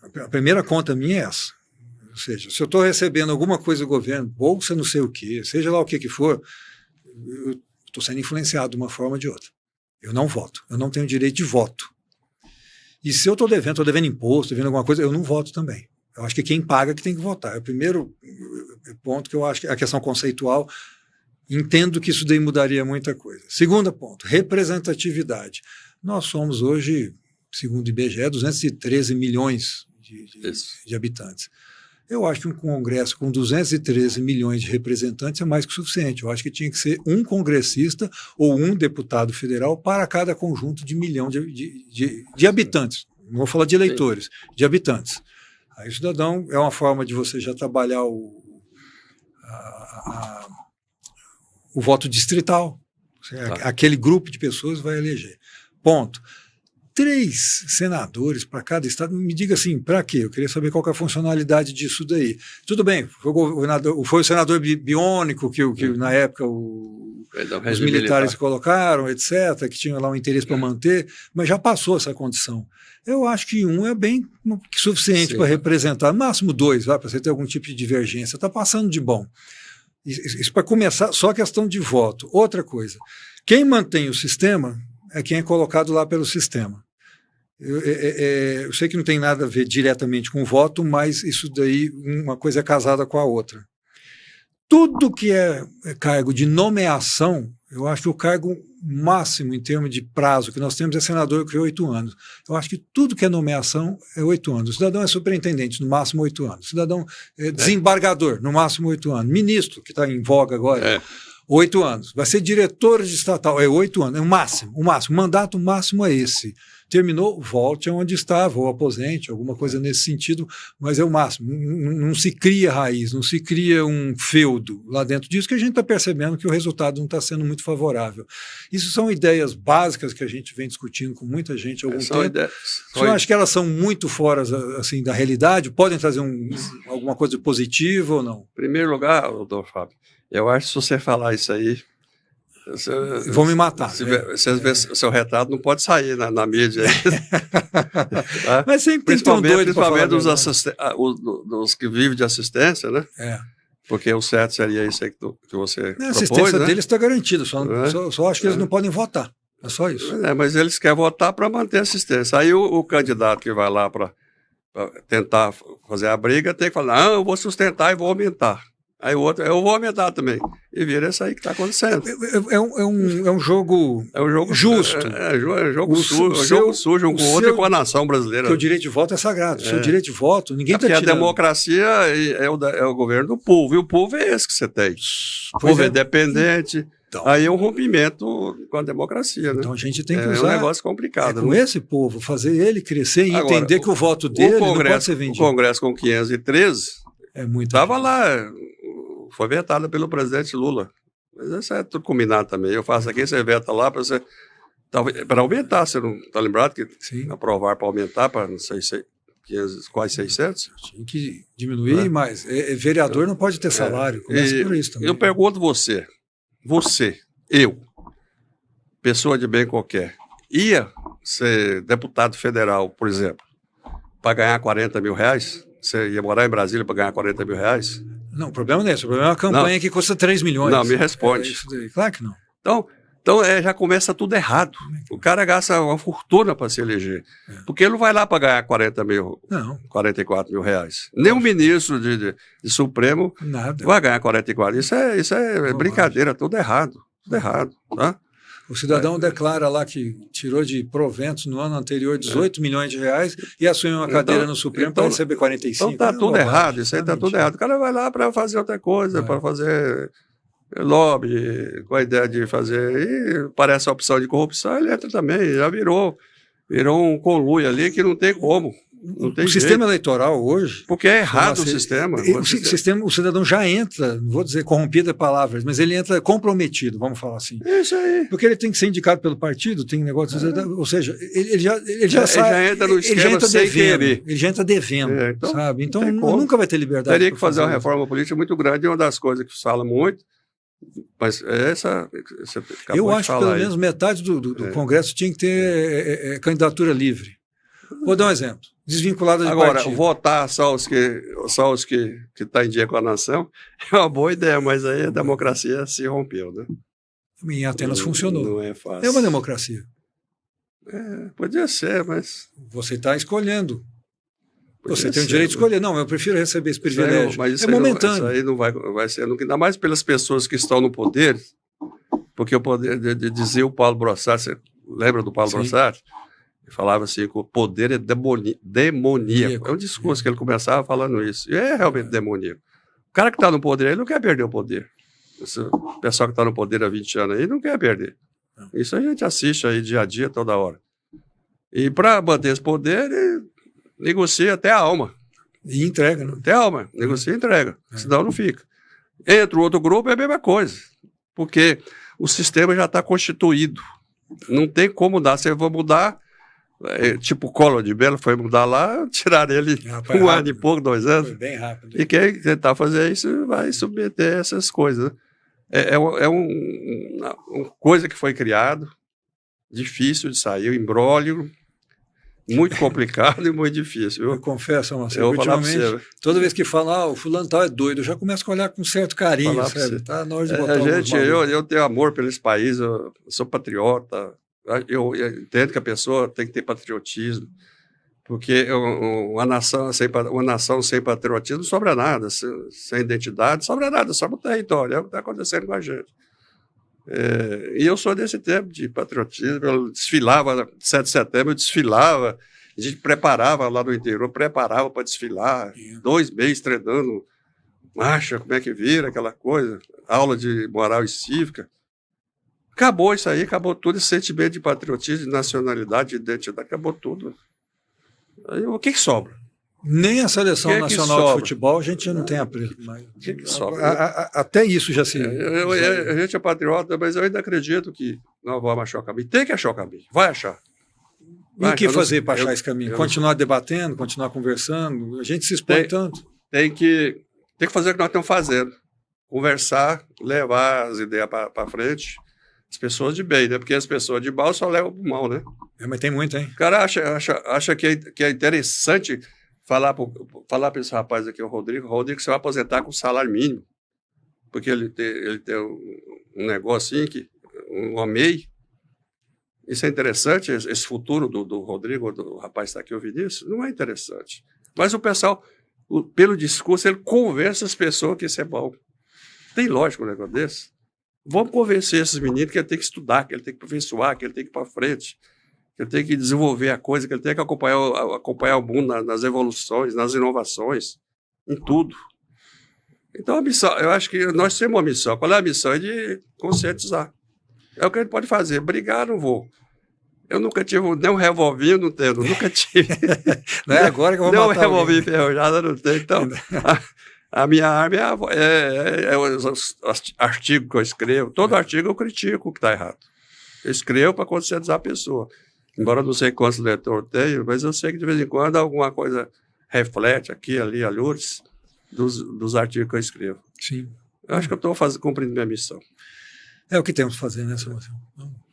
A primeira conta minha é essa. Ou seja, se eu estou recebendo alguma coisa do governo, bolsa não sei o quê, seja lá o que for, eu estou sendo influenciado de uma forma ou de outra. Eu não voto. Eu não tenho direito de voto. E se eu estou devendo imposto, devendo alguma coisa, eu não voto também. Eu acho que quem paga que tem que votar. É o primeiro ponto que eu acho que a questão conceitual, entendo que isso daí mudaria muita coisa. Segundo ponto, representatividade. Nós somos hoje, segundo o IBGE, 213 milhões de habitantes. Eu acho que um congresso com 213 milhões de representantes é mais que suficiente. Eu acho que tinha que ser um congressista ou um deputado federal para cada conjunto de milhão de habitantes. Não vou falar de eleitores, de habitantes. Aí o cidadão é uma forma de você já trabalhar o voto distrital. Aquele grupo de pessoas vai eleger. Ponto. 3 senadores para cada estado, me diga assim, para quê? Eu queria saber qual que é a funcionalidade disso daí. Tudo bem, foi o senador biônico que na época os militares colocaram, etc., que tinham lá um interesse para manter, mas já passou essa condição. Eu acho que um é bem suficiente para representar, no máximo 2, para você ter algum tipo de divergência. Está passando de bom. Isso para começar, só questão de voto. Outra coisa, quem mantém o sistema é quem é colocado lá pelo sistema. Eu sei que não tem nada a ver diretamente com o voto, mas isso daí, uma coisa é casada com a outra. Tudo que é cargo de nomeação, eu acho que o cargo máximo em termos de prazo que nós temos é senador, que é 8 anos. Eu acho que tudo que é nomeação é 8 anos. O cidadão é superintendente, no máximo 8 anos. O cidadão é desembargador, no máximo 8 anos. Ministro, que está em voga agora, 8 anos. Vai ser diretor de estatal, 8 anos, é o máximo. O mandato máximo é esse. Terminou, volte aonde estava, ou aposente, alguma coisa nesse sentido, mas é o máximo. Não se cria raiz, não se cria um feudo lá dentro disso, que a gente está percebendo que o resultado não está sendo muito favorável. Isso são ideias básicas que a gente vem discutindo com muita gente há algum tempo. Eu acho que elas são muito fora assim, da realidade, podem trazer alguma coisa positiva ou não? Em primeiro lugar, doutor Fábio, eu acho que se você falar isso aí, vão me matar. Você vê, seu retrato não pode sair na mídia. Tá? Mas sempre tem um doido principalmente dos que vivem de assistência, né? Porque o certo seria isso aí que você propôs, a assistência deles está garantida, só acho que eles não podem votar. É só isso. Mas eles querem votar para manter a assistência. Aí o candidato que vai lá para tentar fazer a briga tem que falar, não, eu vou sustentar e vou aumentar. Aí o outro, eu vou aumentar também. E vira isso aí que está acontecendo. É um jogo justo. É um jogo sujo um com o outro e com a nação brasileira. Porque o direito de voto é sagrado. O seu direito de voto, ninguém está tirando. Porque a democracia é o governo do povo. E o povo é esse que você tem. O povo é independente. Então, aí é um rompimento com a democracia. Né? Então a gente tem que usar. É um negócio complicado. Com esse povo, fazer ele crescer e entender que o voto dele não pode ser vendido. O Congresso com 513 estava lá. Foi vetada pelo presidente Lula. Mas isso é tudo combinado também. Eu faço aqui, você veta lá para aumentar. Você não está lembrado que aprovar para aumentar para, não sei, quase 600? Tinha que diminuir, mas vereador não pode ter salário. Começa por isso também. Eu pergunto eu, pessoa de bem qualquer, ia ser deputado federal, por exemplo, para ganhar 40 mil reais? Você ia morar em Brasília para ganhar 40 mil reais? Não, o problema não é esse. O problema é uma campanha que custa 3 milhões. Não, me responde. Claro que não. Então já começa tudo errado. O cara gasta uma fortuna para se eleger. Porque ele não vai lá para ganhar 44 mil reais. Nem o ministro de Supremo vai ganhar 44. Isso é brincadeira, tudo errado. Tudo errado, tá? O cidadão declara lá que tirou de proventos no ano anterior 18 milhões de reais e assume uma cadeira no Supremo para receber 45. Então está tudo errado, isso aí está tudo errado. O cara vai lá para fazer outra coisa, para fazer lobby, com a ideia de fazer, e parece a opção de corrupção, ele entra também, já virou um conluio ali que não tem como. Não tem o jeito. sistema eleitoral hoje... Porque é errado o sistema. O cidadão já entra, não vou dizer corrompido é palavras, mas ele entra comprometido, vamos falar assim. É isso aí. Porque ele tem que ser indicado pelo partido, tem negócio... Ou seja, ele já sai... Já entra no esquema sem querer. Ele já entra devendo, então, sabe? Então nunca vai ter liberdade. Teria que fazer uma reforma política muito grande, e uma das coisas que se fala muito, mas essa... Eu acho que pelo menos metade do Congresso tinha que ter candidatura livre. Vou dar um exemplo. Desvinculada de Agora, partido. votar só os que estão em dia com a nação é uma boa ideia, mas aí a democracia se rompeu, né? Em Atenas funcionou. Não é fácil. É uma democracia. Podia ser, mas... Você está escolhendo. Você Podia tem o ser, direito de escolher. Não, eu prefiro receber esse privilégio. Mas é momentâneo. Isso aí não vai ser nunca. Ainda mais pelas pessoas que estão no poder, porque o poder, dizia o Paulo Brossard, você lembra do Paulo Brossard? Ele falava assim que o poder é demoníaco. É um discurso que ele começava falando isso. E é realmente demoníaco. O cara que está no poder, ele não quer perder o poder. O pessoal que está no poder há 20 anos aí não quer perder. Isso a gente assiste aí dia a dia, toda hora. E para manter esse poder, ele negocia até a alma. E entrega, né? Até a alma. Negocia e entrega. Senão não fica. Entra o outro grupo, é a mesma coisa. Porque o sistema já está constituído. Não tem como mudar. Você vai mudar, tipo o Collor de Mello foi mudar lá, tiraram ele um ano e pouco, 2 anos. Foi bem rápido. E quem tentar fazer isso vai submeter essas coisas. Né? É uma coisa que foi criado, difícil de sair, imbróglio, muito complicado e muito difícil. Eu confesso, Marcelo, eu vou falar pra ultimamente, toda vez que fala, o fulano tal é doido, eu já começo a olhar com certo carinho, sabe? Tá na hora de botar eu tenho amor por esse país, eu sou patriota, eu entendo que a pessoa tem que ter patriotismo, porque uma nação sem patriotismo não sobra nada, sem identidade não sobra nada, sobra o território, é o que está acontecendo com a gente. E eu sou desse tempo de patriotismo, eu desfilava, 7 de setembro eu desfilava, a gente preparava lá no interior, preparava para desfilar, 2 meses treinando marcha, como é que vira, aquela coisa, aula de moral e cívica. Acabou isso aí, acabou tudo, esse sentimento de patriotismo, de nacionalidade, de identidade, acabou tudo. Aí, o que sobra? Nem a Seleção Nacional de Futebol a gente não tem apreço. O que sobra? Até isso já se... A gente é patriota, mas eu ainda acredito que nós vamos achar o caminho. Tem que achar o caminho, vai achar. E o que fazer para achar esse caminho? Continuar debatendo, continuar conversando? A gente se expõe tanto. Tem que fazer o que nós estamos fazendo. Conversar, levar as ideias para frente. As pessoas de bem, né? Porque as pessoas de mal só levam para o mal, né? Mas tem muito, hein? O cara acha que é interessante falar para esse rapaz aqui, o Rodrigo, você vai aposentar com salário mínimo. Porque ele tem um negocinho que um MEI. Isso é interessante, esse futuro do Rodrigo, do rapaz que está aqui ouvindo isso? Não é interessante. Mas o pessoal, pelo discurso, ele convence as pessoas que isso é bom. Tem lógico um negócio desse? Vamos convencer esses meninos que ele tem que estudar, que ele tem que aperfeiçoar, que ele tem que ir para frente, que ele tem que desenvolver a coisa, que ele tem que acompanhar o mundo nas evoluções, nas inovações, em tudo. Então, a missão, eu acho que nós temos uma missão. Qual é a missão? É de conscientizar. É o que a gente pode fazer. Brigar, não vou. Eu nunca tive nem um revolvinho, não tenho. Nunca tive. Não é agora que eu vou matar nem um revolvinho enferrujado, não tenho. Então, a minha arma é os artigos que eu escrevo. Todo artigo eu critico o que está errado. Eu escrevo para conscientizar a pessoa. Embora eu não sei quantos leitores tenho, mas eu sei que de vez em quando alguma coisa reflete aqui, ali, alures dos artigos que eu escrevo. Sim. Eu acho que eu estou cumprindo minha missão. É o que temos que fazer, né, Sr. Marcelo?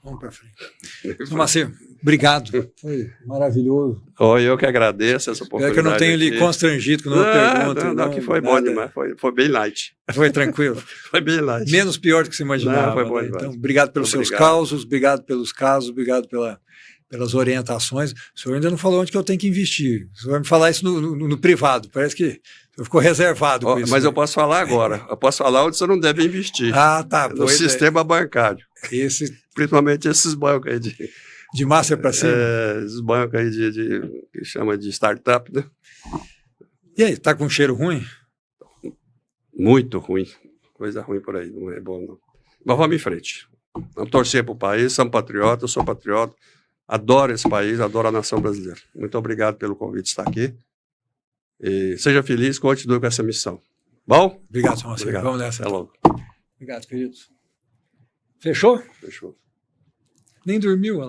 Vamos para frente. Sr. Marcelo, obrigado. Foi maravilhoso. Eu que agradeço essa oportunidade. É que eu não tenho lhe constrangido com nenhuma pergunta. Não, que foi bom demais. Foi bem light. Foi tranquilo? Foi bem light. Menos pior do que você imaginava. Não, foi bom demais. Então, obrigado pelos seus causos, obrigado pelos casos, obrigado pelas orientações. O senhor ainda não falou onde que eu tenho que investir. O senhor vai me falar isso no privado. Parece que o senhor ficou reservado com isso. Mas eu posso falar agora. Eu posso falar onde você não deve investir. Tá. No sistema bancário. Principalmente esses bancos aí de Master para cima? Esses bancos aí que chama de startup, né? E aí, tá com cheiro ruim? Muito ruim. Coisa ruim por aí, não é bom não. Mas vamos em frente. Vamos torcer para o país, somos patriotas, eu sou patriota. Adoro esse país, adoro a nação brasileira. Muito obrigado pelo convite de estar aqui. E seja feliz, continue com essa missão. Bom? Obrigado, São Marcelo. Obrigado. Vamos nessa. Até logo. Obrigado, queridos. Fechou? Fechou. Nem dormiu, ela.